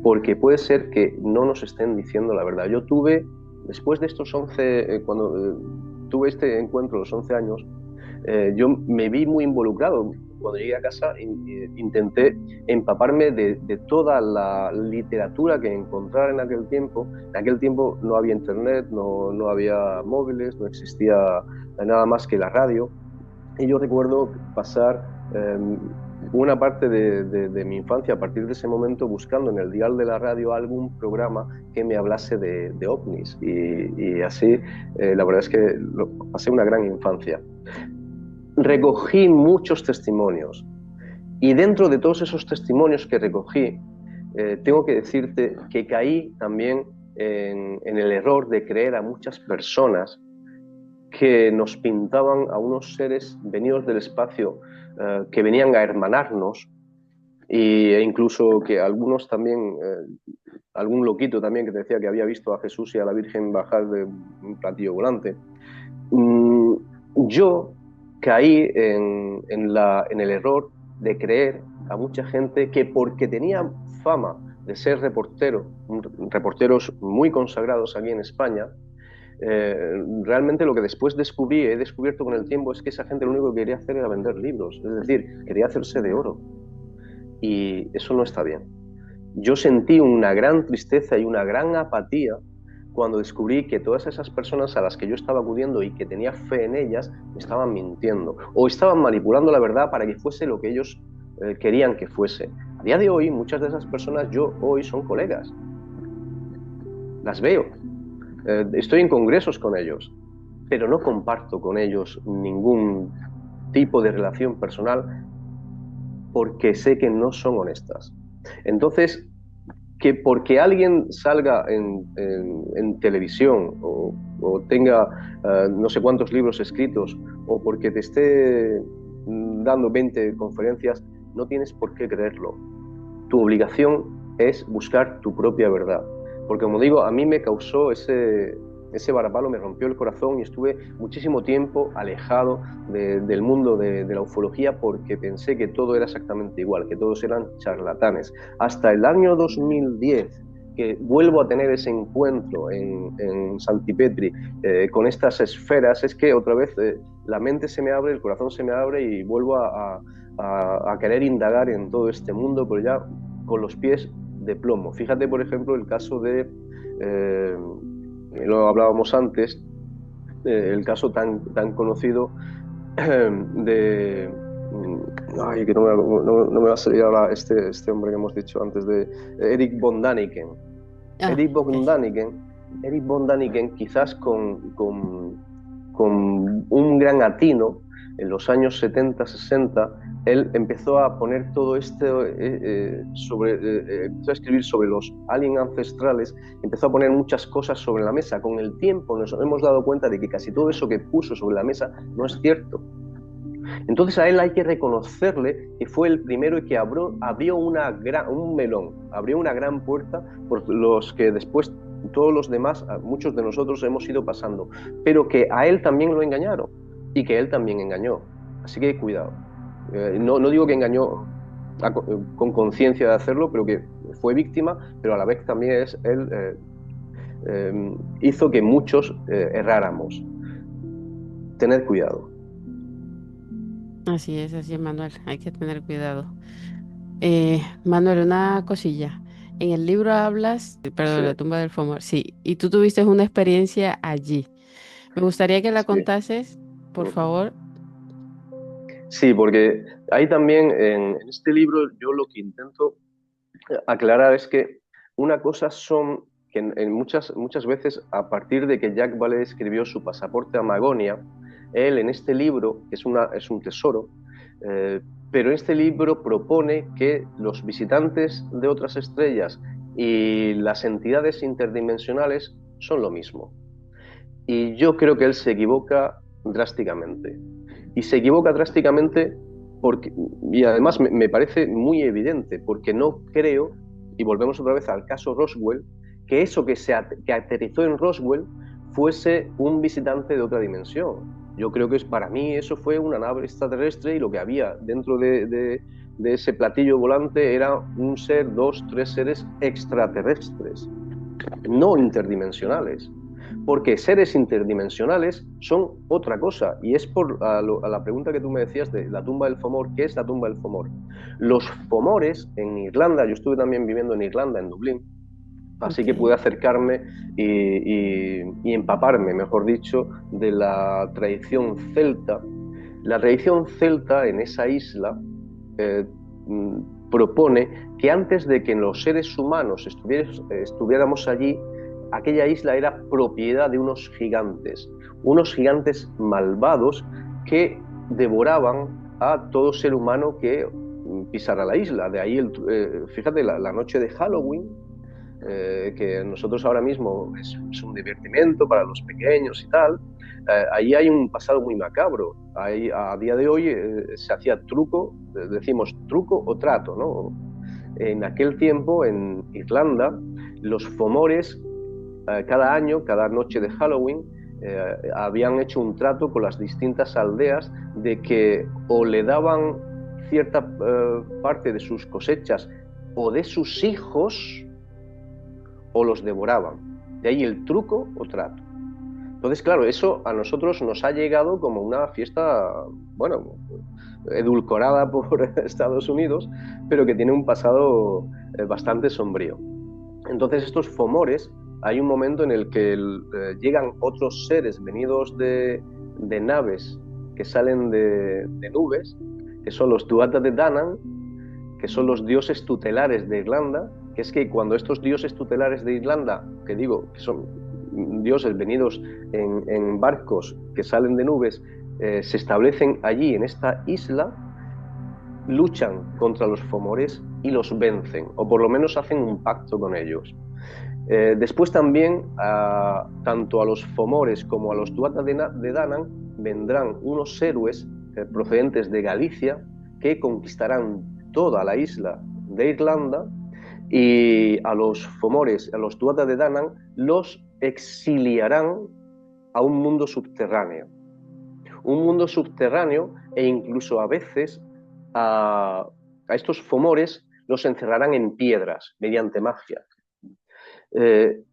porque puede ser que no nos estén diciendo la verdad. Yo tuve, después de estos 11, cuando tuve este encuentro a los 11 años, yo me vi muy involucrado. Cuando llegué a casa intenté empaparme de toda la literatura que encontrara en aquel tiempo. En aquel tiempo no había internet, no había móviles, no existía nada más que la radio. Y yo recuerdo pasar una parte de mi infancia a partir de ese momento buscando en el dial de la radio algún programa que me hablase de ovnis. Y así, la verdad es que pasé una gran infancia. Recogí muchos testimonios y dentro de todos esos testimonios que recogí, tengo que decirte que caí también en el error de creer a muchas personas que nos pintaban a unos seres venidos del espacio, que venían a hermanarnos, e incluso que algunos también, algún loquito también que te decía que había visto a Jesús y a la Virgen bajar de un platillo volante. Yo caí en el error de creer a mucha gente que porque tenía fama de ser reporteros muy consagrados aquí en España, realmente lo que después he descubierto con el tiempo, es que esa gente lo único que quería hacer era vender libros, es decir, quería hacerse de oro. Y eso no está bien. Yo sentí una gran tristeza y una gran apatía cuando descubrí que todas esas personas a las que yo estaba acudiendo y que tenía fe en ellas, me estaban mintiendo o estaban manipulando la verdad para que fuese lo que ellos querían que fuese. A día de hoy, muchas de esas personas hoy son colegas. Las veo. Estoy en congresos con ellos, pero no comparto con ellos ningún tipo de relación personal porque sé que no son honestas. Entonces, que porque alguien salga en televisión o tenga no sé cuántos libros escritos o porque te esté dando 20 conferencias, no tienes por qué creerlo. Tu obligación es buscar tu propia verdad. Porque como digo, a mí me causó ese varapalo, me rompió el corazón y estuve muchísimo tiempo alejado del mundo de la ufología porque pensé que todo era exactamente igual, que todos eran charlatanes. Hasta el año 2010, que vuelvo a tener ese encuentro en Santipetri con estas esferas, es que otra vez la mente se me abre, el corazón se me abre y vuelvo a querer indagar en todo este mundo, pero ya con los pies de plomo. Fíjate, por ejemplo, el caso de, lo hablábamos antes, el caso tan conocido de... Ay, que no me va a salir ahora este hombre que hemos dicho antes, de Eric von Daniken. Ah, Eric von ok. Daniken, Eric von Daniken quizás con un gran atino en los años 70-60, él empezó a poner todo esto empezó a escribir sobre los aliens ancestrales, empezó a poner muchas cosas sobre la mesa. Con el tiempo nos hemos dado cuenta de que casi todo eso que puso sobre la mesa no es cierto. Entonces a él hay que reconocerle que fue el primero y que abrió un melón, abrió una gran puerta por los que después todos los demás, muchos de nosotros hemos ido pasando, pero que a él también lo engañaron y que él también engañó. Así que cuidado. No digo que engañó con conciencia de hacerlo, pero que fue víctima, pero a la vez también él hizo que muchos erráramos. Tened cuidado. Así es, Manuel. Hay que tener cuidado. Manuel, una cosilla. En el libro hablas, perdón, Sí, la tumba del Fomor. Sí, y tú tuviste una experiencia allí. Me gustaría que la sí. contases, por favor. Sí, porque ahí también en este libro yo lo que intento aclarar es que una cosa son que en muchas veces a partir de que Jacques Vallée escribió su Pasaporte a Magonia, él en este libro, que es un tesoro, eh, pero en este libro propone que los visitantes de otras estrellas y las entidades interdimensionales son lo mismo. Y yo creo que él se equivoca drásticamente. Y se equivoca drásticamente porque, y además me parece muy evidente, porque no creo, y volvemos otra vez al caso Roswell, que eso que aterrizó en Roswell fuese un visitante de otra dimensión. Yo creo que para mí eso fue una nave extraterrestre y lo que había dentro de ese platillo volante era un ser, dos, tres seres extraterrestres, no interdimensionales. Porque seres interdimensionales son otra cosa. Y es por a la pregunta que tú me decías de la tumba del Fomor. ¿Qué es la tumba del Fomor? Los Fomores en Irlanda, yo estuve también viviendo en Irlanda, en Dublín, así Ok, que pude acercarme y empaparme, mejor dicho, de la tradición celta. La tradición celta en esa isla eh, propone que antes de que los seres humanos estuviéramos allí, aquella isla era propiedad de unos gigantes malvados que devoraban a todo ser humano que pisara la isla. De ahí, fíjate, la noche de Halloween, que nosotros ahora mismo es un divertimento para los pequeños y tal, ahí hay un pasado muy macabro. Ahí, a día de hoy se hacía truco, decimos truco o trato, ¿no? En aquel tiempo, en Irlanda, los Fomores, cada año, cada noche de Halloween, habían hecho un trato con las distintas aldeas de que o le daban cierta parte de sus cosechas o de sus hijos o los devoraban. De ahí el truco o trato. Entonces, claro, eso a nosotros nos ha llegado como una fiesta, bueno, edulcorada por Estados Unidos, pero que tiene un pasado bastante sombrío. Entonces, estos Fomores, hay un momento en el que llegan otros seres venidos de naves que salen de nubes, que son los Tuatha de Danann, que son los dioses tutelares de Irlanda, que es que cuando estos dioses tutelares de Irlanda, que digo, que son dioses venidos en barcos que salen de nubes, se establecen allí en esta isla, luchan contra los Fomores y los vencen, o por lo menos hacen un pacto con ellos. Después también, tanto a los Fomores como a los Tuatha de Danann, vendrán unos héroes procedentes de Galicia que conquistarán toda la isla de Irlanda, y a los Fomores, a los Tuatha de Danann, los exiliarán a un mundo subterráneo. Un mundo subterráneo, e incluso a veces a estos Fomores los encerrarán en piedras mediante magia. Eh,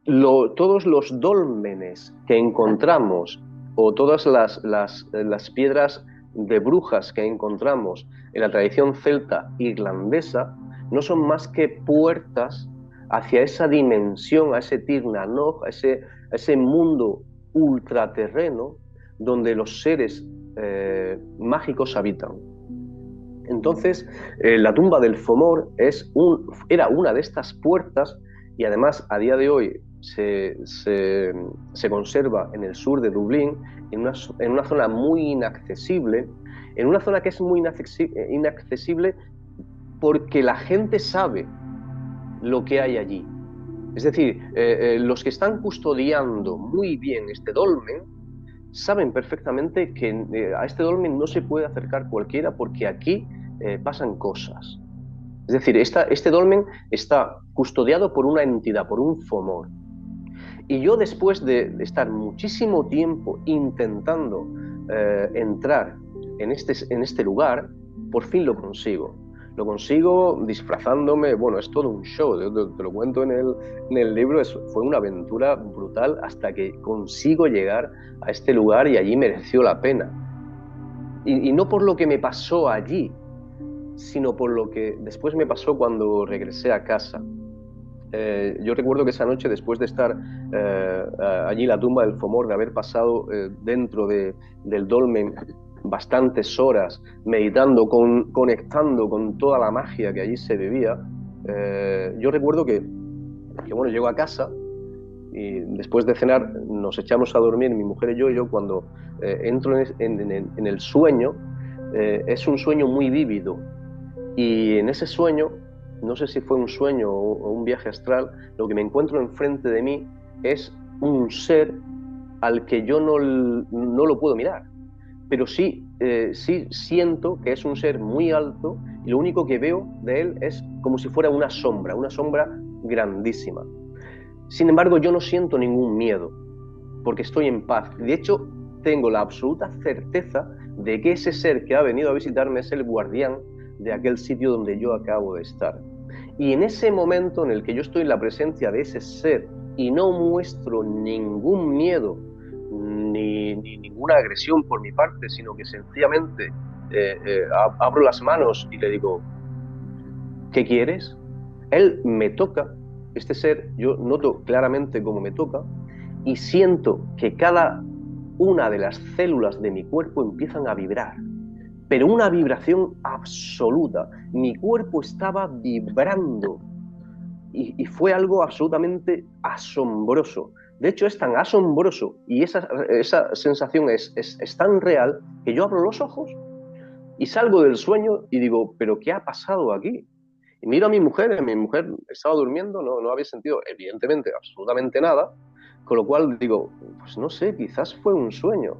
todos los dólmenes que encontramos o todas las piedras de brujas que encontramos en la tradición celta irlandesa no son más que puertas hacia esa dimensión, a ese Tir na Nog, a ese mundo ultraterreno donde los seres mágicos habitan. Entonces, la tumba del Fomor era una de estas puertas, y además a día de hoy se conserva en el sur de Dublín, en una zona muy inaccesible, en una zona que es muy inaccesible porque la gente sabe lo que hay allí. Es decir, los que están custodiando muy bien este dolmen saben perfectamente que a este dolmen no se puede acercar cualquiera porque aquí pasan cosas. Es decir, este dolmen está custodiado por una entidad, por un Fomor. Y yo, después de estar muchísimo tiempo intentando entrar en este lugar, por fin lo consigo. Lo consigo disfrazándome, bueno, es todo un show, te lo cuento en el libro, fue una aventura brutal hasta que consigo llegar a este lugar, y allí mereció la pena. Y no por lo que me pasó allí, sino por lo que después me pasó cuando regresé a casa. Yo recuerdo que esa noche, después de estar allí en la tumba del Fomor, de haber pasado dentro del dolmen bastantes horas meditando, conectando con toda la magia que allí se vivía, yo recuerdo que bueno, llego a casa y después de cenar nos echamos a dormir, mi mujer y yo cuando entro en el sueño, es un sueño muy vívido, y en ese sueño, no sé si fue un sueño o un viaje astral, lo que me encuentro enfrente de mí es un ser al que yo no lo puedo mirar, pero sí siento que es un ser muy alto, y lo único que veo de él es como si fuera una sombra grandísima. Sin embargo, yo no siento ningún miedo, porque estoy en paz. De hecho, tengo la absoluta certeza de que ese ser que ha venido a visitarme es el guardián de aquel sitio donde yo acabo de estar. Y en ese momento en el que yo estoy en la presencia de ese ser y no muestro ningún miedo ni ninguna agresión por mi parte, sino que sencillamente abro las manos y le digo, ¿qué quieres? Él me toca, este ser, yo noto claramente cómo me toca y siento que cada una de las células de mi cuerpo empiezan a vibrar, pero una vibración absoluta. Mi cuerpo estaba vibrando y fue algo absolutamente asombroso. De hecho, es tan asombroso y esa sensación es tan real que yo abro los ojos y salgo del sueño y digo, ¿pero qué ha pasado aquí? Y miro a mi mujer estaba durmiendo, no había sentido evidentemente absolutamente nada, con lo cual digo, pues no sé, quizás fue un sueño.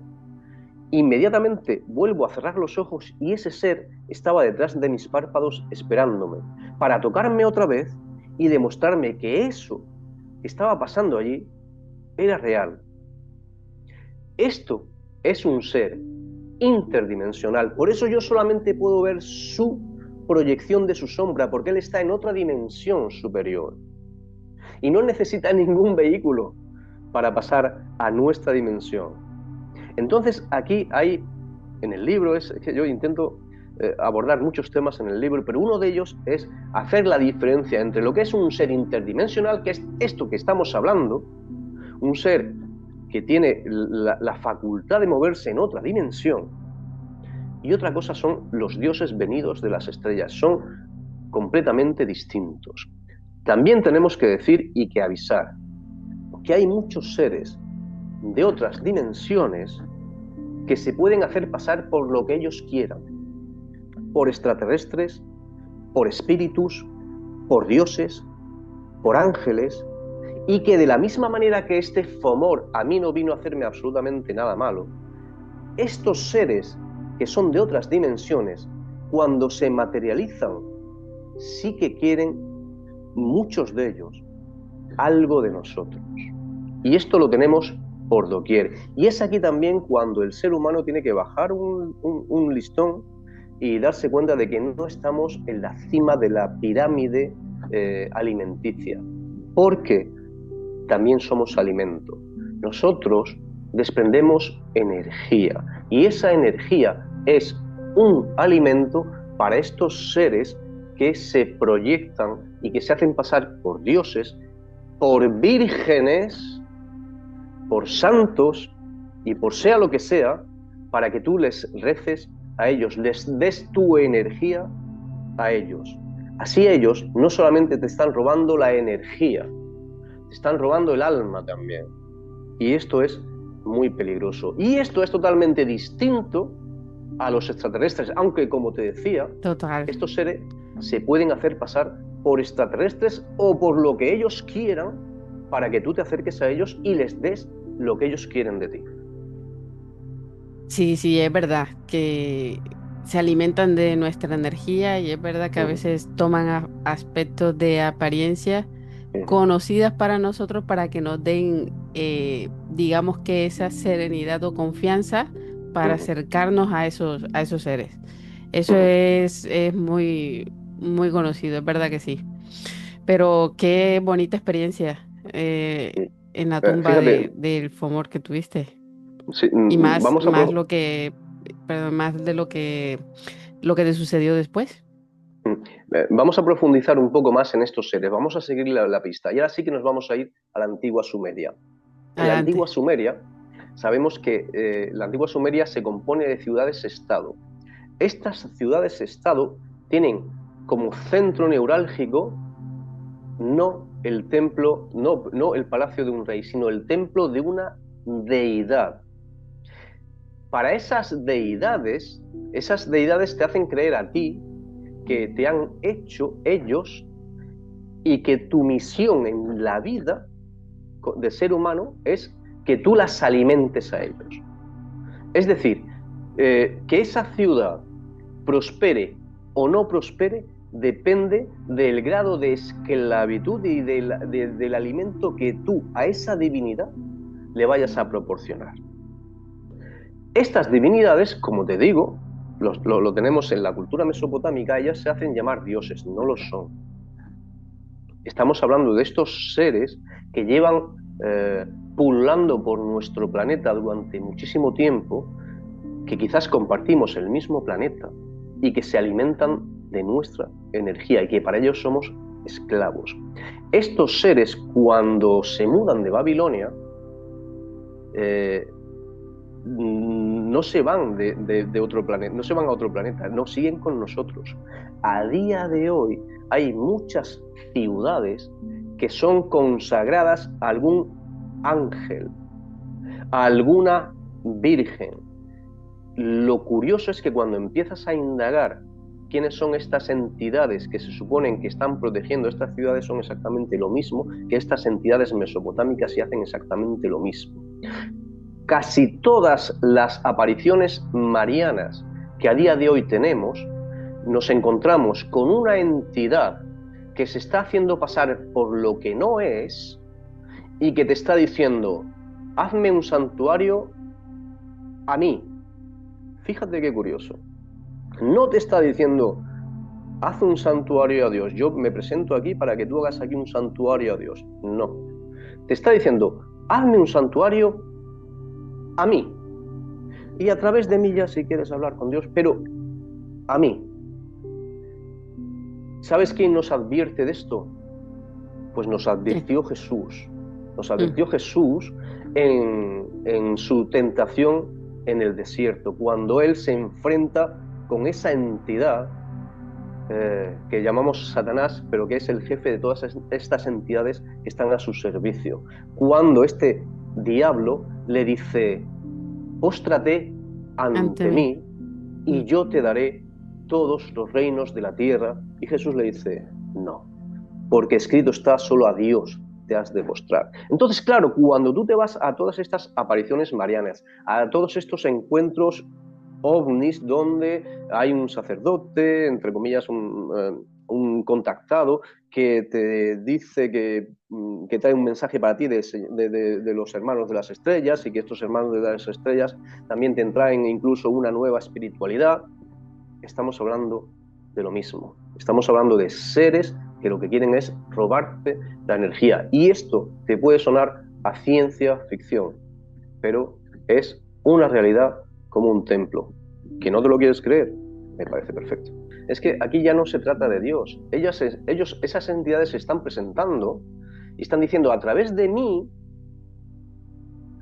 Inmediatamente vuelvo a cerrar los ojos y ese ser estaba detrás de mis párpados esperándome para tocarme otra vez y demostrarme que eso que estaba pasando allí era real. Esto es un ser interdimensional, por eso yo solamente puedo ver su proyección de su sombra, porque él está en otra dimensión superior y no necesita ningún vehículo para pasar a nuestra dimensión. Entonces aquí hay, en el libro, es que yo intento abordar muchos temas en el libro, pero uno de ellos es hacer la diferencia entre lo que es un ser interdimensional, que es esto que estamos hablando, un ser que tiene la facultad de moverse en otra dimensión, y otra cosa son los dioses venidos de las estrellas, son completamente distintos. También tenemos que decir y que avisar que hay muchos seres de otras dimensiones que se pueden hacer pasar por lo que ellos quieran, por extraterrestres, por espíritus, por dioses, por ángeles, y que de la misma manera que este Fomor a mí no vino a hacerme absolutamente nada malo, estos seres que son de otras dimensiones, cuando se materializan, sí que quieren, muchos de ellos, algo de nosotros. Y esto lo tenemos por doquier. Y es aquí también cuando el ser humano tiene que bajar un listón y darse cuenta de que no estamos en la cima de la pirámide alimenticia, porque también somos alimento. Nosotros desprendemos energía y esa energía es un alimento para estos seres que se proyectan y que se hacen pasar por dioses, por vírgenes, por santos y por sea lo que sea, para que tú les reces a ellos, les des tu energía a ellos. Así ellos no solamente te están robando la energía, te están robando el alma también. Y esto es muy peligroso. Y esto es totalmente distinto a los extraterrestres, aunque como te decía, Total. estos seres se pueden hacer pasar por extraterrestres o por lo que ellos quieran para que tú te acerques a ellos y les des lo que ellos quieren de ti. Sí, sí, es verdad que se alimentan de nuestra energía y es verdad que a veces toman aspectos de apariencia conocidas para nosotros para que nos den, digamos que esa serenidad o confianza para acercarnos a esos seres. Eso es muy, muy conocido, es verdad que sí. Pero qué bonita experiencia en la tumba Fíjate, del Fomor que tuviste. sí, Y más, vamos a más lo que, perdón, más de lo que te sucedió después. vamos a profundizar un poco más en estos seres, vamos a seguir la pista y ahora sí que nos vamos a ir a la antigua Sumeria. En la antigua Adelante. Sumeria sabemos que la antigua Sumeria se compone de ciudades-estado. Estas ciudades-estado tienen como centro neurálgico no el templo, no el palacio de un rey, sino el templo de una deidad. Para esas deidades te hacen creer a ti que te han hecho ellos y que tu misión en la vida de ser humano es que tú las alimentes a ellos. Es decir, que esa ciudad prospere o no prospere depende del grado de esclavitud y del alimento que tú a esa divinidad le vayas a proporcionar. Estas divinidades, como te digo, lo tenemos en la cultura mesopotámica, ellas se hacen llamar dioses, no lo son. Estamos hablando de estos seres que llevan pululando por nuestro planeta durante muchísimo tiempo, que quizás compartimos el mismo planeta y que se alimentan de nuestra energía y que para ellos somos esclavos. Estos seres, cuando se mudan de Babilonia, no se van de otro planeta, no se van a otro planeta, no, siguen con nosotros. A día de hoy hay muchas ciudades que son consagradas a algún ángel, a alguna virgen. Lo curioso es que cuando empiezas a indagar quiénes son estas entidades que se suponen que están protegiendo estas ciudades, son exactamente lo mismo que estas entidades mesopotámicas y hacen exactamente lo mismo. Casi todas las apariciones marianas que a día de hoy tenemos, nos encontramos con una entidad que se está haciendo pasar por lo que no es y que te está diciendo: hazme un santuario a mí. Fíjate qué curioso. No te está diciendo: haz un santuario a Dios, yo me presento aquí para que tú hagas aquí un santuario a Dios. No. Te está diciendo: hazme un santuario a mí. Y a través de mí ya si quieres hablar con Dios, pero a mí. ¿Sabes quién nos advierte de esto? Pues nos advirtió Jesús. Nos advirtió Jesús en su tentación en el desierto, cuando Él se enfrenta con esa entidad que llamamos Satanás, pero que es el jefe de todas estas entidades que están a su servicio. Cuando este diablo le dice: póstrate ante mí y yo te daré todos los reinos de la tierra. Y Jesús le dice: no, porque escrito está, solo a Dios te has de postrar. Entonces, claro, cuando tú te vas a todas estas apariciones marianas, a todos estos encuentros ovnis donde hay un sacerdote, entre comillas, un contactado que te dice que trae un mensaje para ti de los hermanos de las estrellas, y que estos hermanos de las estrellas también te traen incluso una nueva espiritualidad. Estamos hablando de lo mismo. Estamos hablando de seres que lo que quieren es robarte la energía. Y esto te puede sonar a ciencia ficción, pero es una realidad como un templo. ¿Que no te lo quieres creer? Me parece perfecto. Es que aquí ya no se trata de Dios. Esas entidades se están presentando y están diciendo: a través de mí,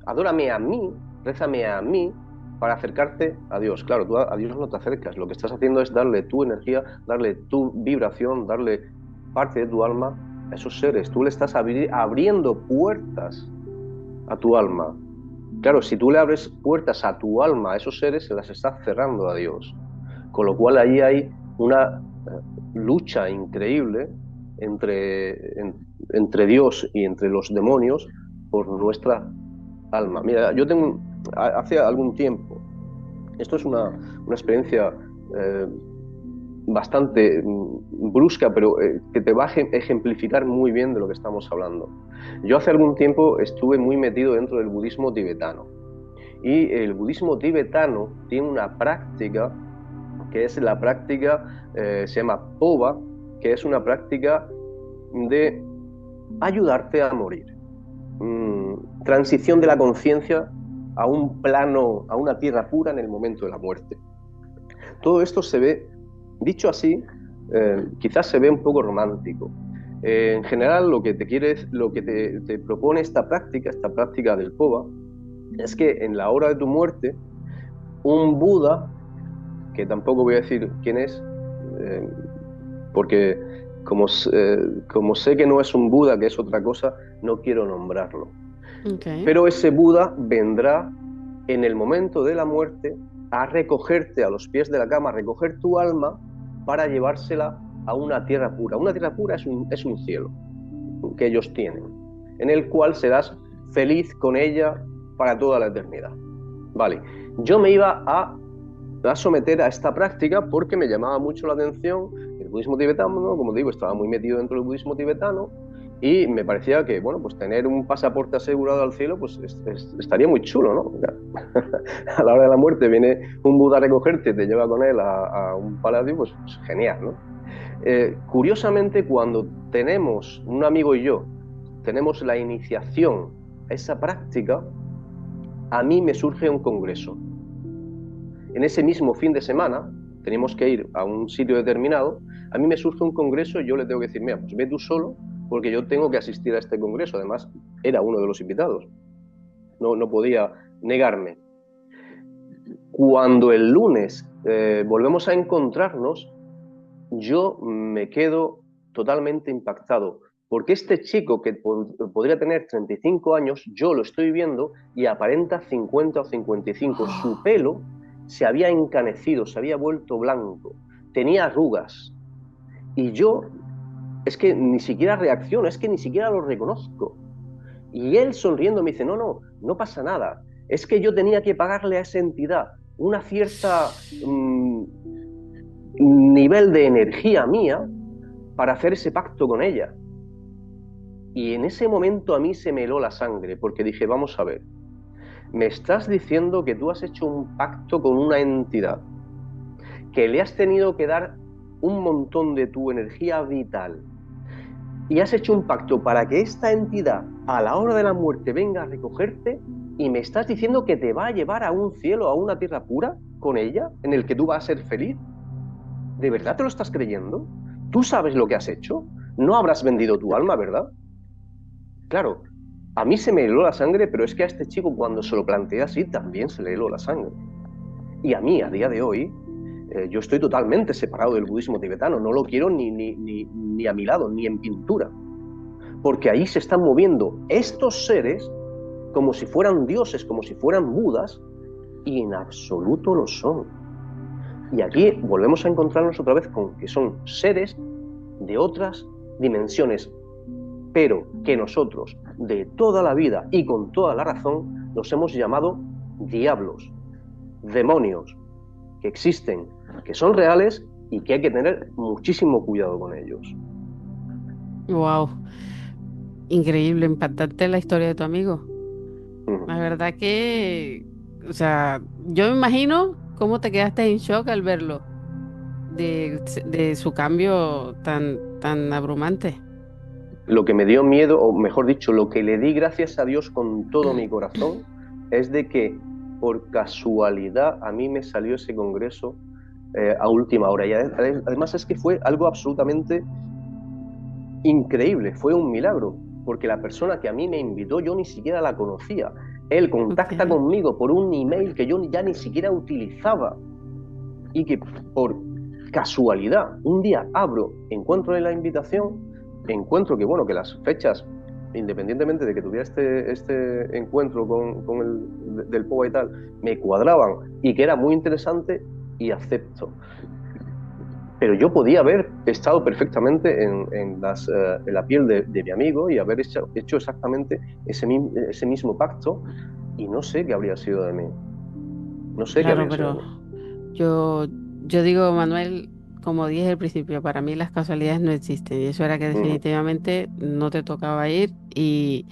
adórame a mí, rézame a mí, para acercarte a Dios. Claro, tú a Dios no te acercas, lo que estás haciendo es darle tu energía, darle tu vibración, darle parte de tu alma a esos seres. Tú le estás abriendo puertas a tu alma. Claro, si tú le abres puertas a tu alma a esos seres, se las estás cerrando a Dios. Con lo cual ahí hay una lucha increíble entre Dios y entre los demonios por nuestra alma. Mira, yo tengo hace algún tiempo, esto es una experiencia bastante brusca, pero que te va a ejemplificar muy bien de lo que estamos hablando. Yo hace algún tiempo estuve muy metido dentro del budismo tibetano, y el budismo tibetano tiene una práctica que es la práctica, se llama Pova, que es una práctica de ayudarte a morir. Transición de la conciencia a un plano, a una tierra pura en el momento de la muerte. Todo esto se ve, dicho así, quizás se ve un poco romántico. En general, lo que te propone esta práctica del Pova, es que en la hora de tu muerte, un Buda, que tampoco voy a decir quién es, porque como sé que no es un Buda, que es otra cosa, no quiero nombrarlo. Okay. Pero ese Buda vendrá en el momento de la muerte a recogerte a los pies de la cama, a recoger tu alma para llevársela a una tierra pura. Una tierra pura es un cielo que ellos tienen, en el cual serás feliz con ella para toda la eternidad. Vale, yo me iba a someter a esta práctica porque me llamaba mucho la atención el budismo tibetano, ¿no? Como digo, estaba muy metido dentro del budismo tibetano, Y me parecía que, bueno, pues tener un pasaporte asegurado al cielo, pues estaría muy chulo, ¿no? A la hora de la muerte viene un Buda a recogerte, te lleva con él a un palacio, pues genial, ¿no? Curiosamente, cuando tenemos, un amigo y yo, tenemos la iniciación a esa práctica, a mí me surge un congreso. En ese mismo fin de semana, tenemos que ir a un sitio determinado, a mí me surge un congreso y yo le tengo que decir, mira, pues ve tú solo, porque yo tengo que asistir a este congreso. Además, era uno de los invitados. No podía negarme. Cuando el lunes volvemos a encontrarnos, yo me quedo totalmente impactado, porque este chico que podría tener 35 años, yo lo estoy viendo y aparenta 50 o 55. Su pelo se había encanecido, se había vuelto blanco, tenía arrugas. Y yo es que ni siquiera reacciono, es que ni siquiera lo reconozco. Y él sonriendo me dice, no pasa nada. Es que yo tenía que pagarle a esa entidad una cierta nivel de energía mía para hacer ese pacto con ella. Y en ese momento a mí se me heló la sangre, porque dije, vamos a ver, me estás diciendo que tú has hecho un pacto con una entidad, que le has tenido que dar un montón de tu energía vital, y has hecho un pacto para que esta entidad a la hora de la muerte venga a recogerte, y me estás diciendo que te va a llevar a un cielo, a una tierra pura con ella, en el que tú vas a ser feliz. ¿De verdad te lo estás creyendo? ¿Tú sabes lo que has hecho? No habrás vendido tu alma, ¿verdad? Claro, a mí se me heló la sangre, pero es que a este chico cuando se lo plantea así también se le heló la sangre. Y a mí, a día de hoy, yo estoy totalmente separado del budismo tibetano, no lo quiero ni a mi lado, ni en pintura, porque ahí se están moviendo estos seres como si fueran dioses, como si fueran budas, y en absoluto lo son. Y aquí volvemos a encontrarnos otra vez con que son seres de otras dimensiones, pero que nosotros, de toda la vida y con toda la razón, los hemos llamado diablos, demonios, que existen, que son reales y que hay que tener muchísimo cuidado con ellos. Wow, increíble, impactante la historia de tu amigo. La Uh-huh. verdad que, o sea, yo me imagino cómo te quedaste en shock al verlo, de su cambio tan abrumante. Lo que me dio miedo, o mejor dicho, lo que le di gracias a Dios con todo mi corazón, es de que por casualidad a mí me salió ese congreso a última hora. Y además es que fue algo absolutamente increíble, fue un milagro, porque la persona que a mí me invitó yo ni siquiera la conocía. Él Ok, contacta conmigo por un email que yo ya ni siquiera utilizaba y que por casualidad un día abro, encuentro en la invitación, encuentro que bueno, que las fechas, independientemente de que tuviera este encuentro con el del POA y tal, me cuadraban y que era muy interesante y acepto. Pero yo podía haber estado perfectamente en la piel de mi amigo y haber hecho exactamente ese mismo pacto y no sé qué habría sido de mí. No sé qué claro, habría sido de pero mí. yo, yo digo, Manuel, como dije al principio, para mí las casualidades no existen y eso era que Uh -huh. definitivamente no te tocaba ir y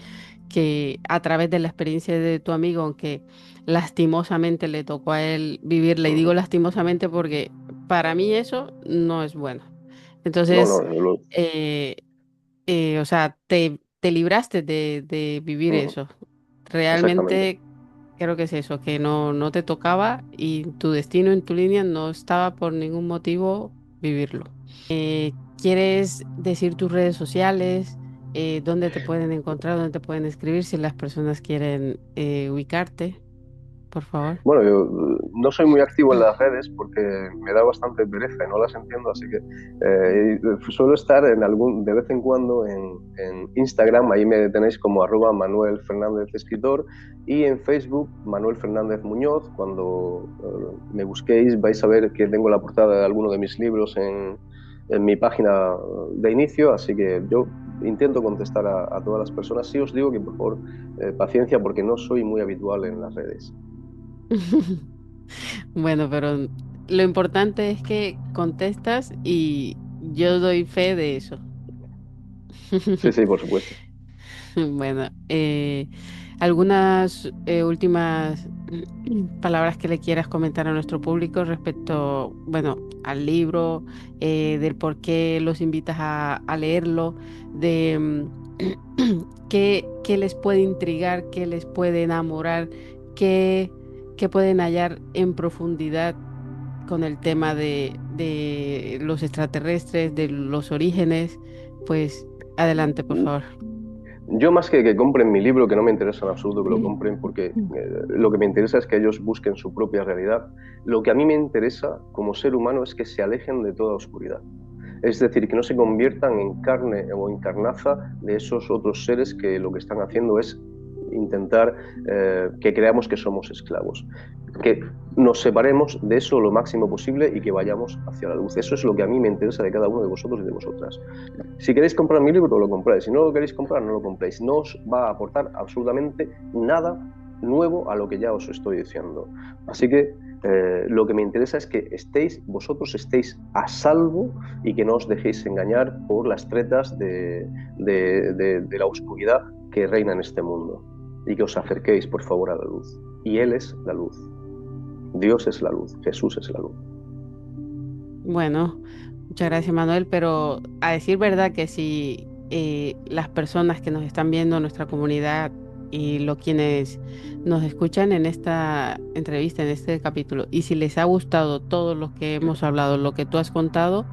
que a través de la experiencia de tu amigo, aunque lastimosamente le tocó a él vivirla, Uh y digo -huh. lastimosamente porque para mí eso no es bueno. No, Entonces, no, lo, eh, o sea, te libraste de vivir uh -huh. eso. Exactamente. Realmente creo que es eso, que no te tocaba y tu destino en tu línea no estaba por ningún motivo vivirlo. ¿Quieres decir tus redes sociales? ¿Dónde te pueden encontrar? ¿Dónde te pueden escribir si las personas quieren ubicarte? Por favor. Bueno, yo no soy muy activo en las redes porque me da bastante pereza y no las entiendo, así que suelo estar de vez en cuando en Instagram, ahí me tenéis como @Manuel Fernández Escritor, y en Facebook Manuel Fernández Muñoz. Cuando me busquéis vais a ver que tengo la portada de alguno de mis libros en mi página de inicio, así que yo intento contestar a todas las personas. Sí os digo que por favor paciencia porque no soy muy habitual en las redes. Bueno, pero lo importante es que contestas y yo doy fe de eso. Sí, sí, por supuesto. Bueno, algunas últimas palabras que le quieras comentar a nuestro público respecto, bueno, al libro, del por qué los invitas a leerlo, de qué les puede intrigar, qué les puede enamorar, qué, qué pueden hallar en profundidad con el tema de los extraterrestres, de los orígenes. Pues adelante, por favor. Yo más que compren mi libro, que no me interesa en absoluto que lo compren, porque lo que me interesa es que ellos busquen su propia realidad. Lo que a mí me interesa como ser humano es que se alejen de toda oscuridad. Es decir, que no se conviertan en carne o en carnaza de esos otros seres que lo que están haciendo es intentar que creamos que somos esclavos. Que nos separemos de eso lo máximo posible y que vayamos hacia la luz. Eso es lo que a mí me interesa de cada uno de vosotros y de vosotras. Si queréis comprar mi libro, lo compráis. Si no lo queréis comprar, no lo compréis. No os va a aportar absolutamente nada nuevo a lo que ya os estoy diciendo. Así que lo que me interesa es que vosotros estéis a salvo y que no os dejéis engañar por las tretas de la oscuridad que reina en este mundo. Y que os acerquéis, por favor, a la luz. Y Él es la luz. Dios es la luz. Jesús es la luz. Bueno, muchas gracias, Manuel, pero a decir verdad que si las personas que nos están viendo, nuestra comunidad y los quienes nos escuchan en esta entrevista, en este capítulo, y si les ha gustado todo lo que hemos hablado, lo que tú has contado,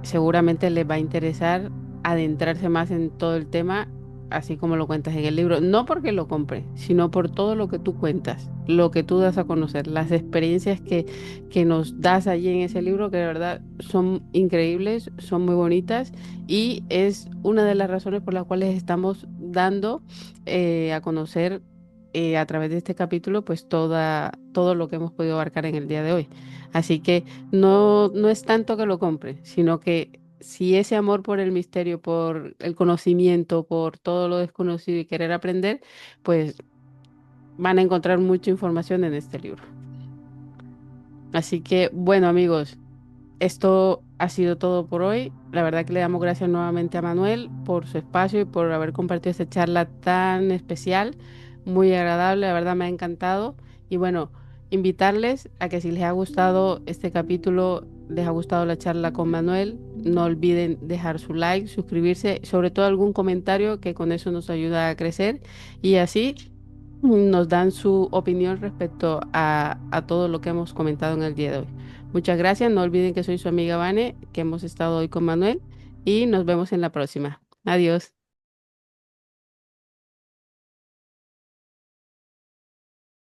seguramente les va a interesar adentrarse más en todo el tema, así como lo cuentas en el libro. No porque lo compre, sino por todo lo que tú cuentas, lo que tú das a conocer, las experiencias que nos das allí en ese libro, que de verdad son increíbles, son muy bonitas y es una de las razones por las cuales estamos dando a conocer. A través de este capítulo, pues todo lo que hemos podido abarcar en el día de hoy. Así que no es tanto que lo compre, sino que si ese amor por el misterio, por el conocimiento, por todo lo desconocido y querer aprender, pues van a encontrar mucha información en este libro. Así que, bueno, amigos, esto ha sido todo por hoy. La verdad que le damos gracias nuevamente a Manuel por su espacio y por haber compartido esta charla tan especial, muy agradable, la verdad me ha encantado. Y bueno, invitarles a que si les ha gustado este capítulo, les ha gustado la charla con Manuel, no olviden dejar su like, suscribirse, sobre todo algún comentario que con eso nos ayuda a crecer y así nos dan su opinión respecto a todo lo que hemos comentado en el día de hoy. Muchas gracias. No olviden que soy su amiga Vane, que hemos estado hoy con Manuel y nos vemos en la próxima. Adiós.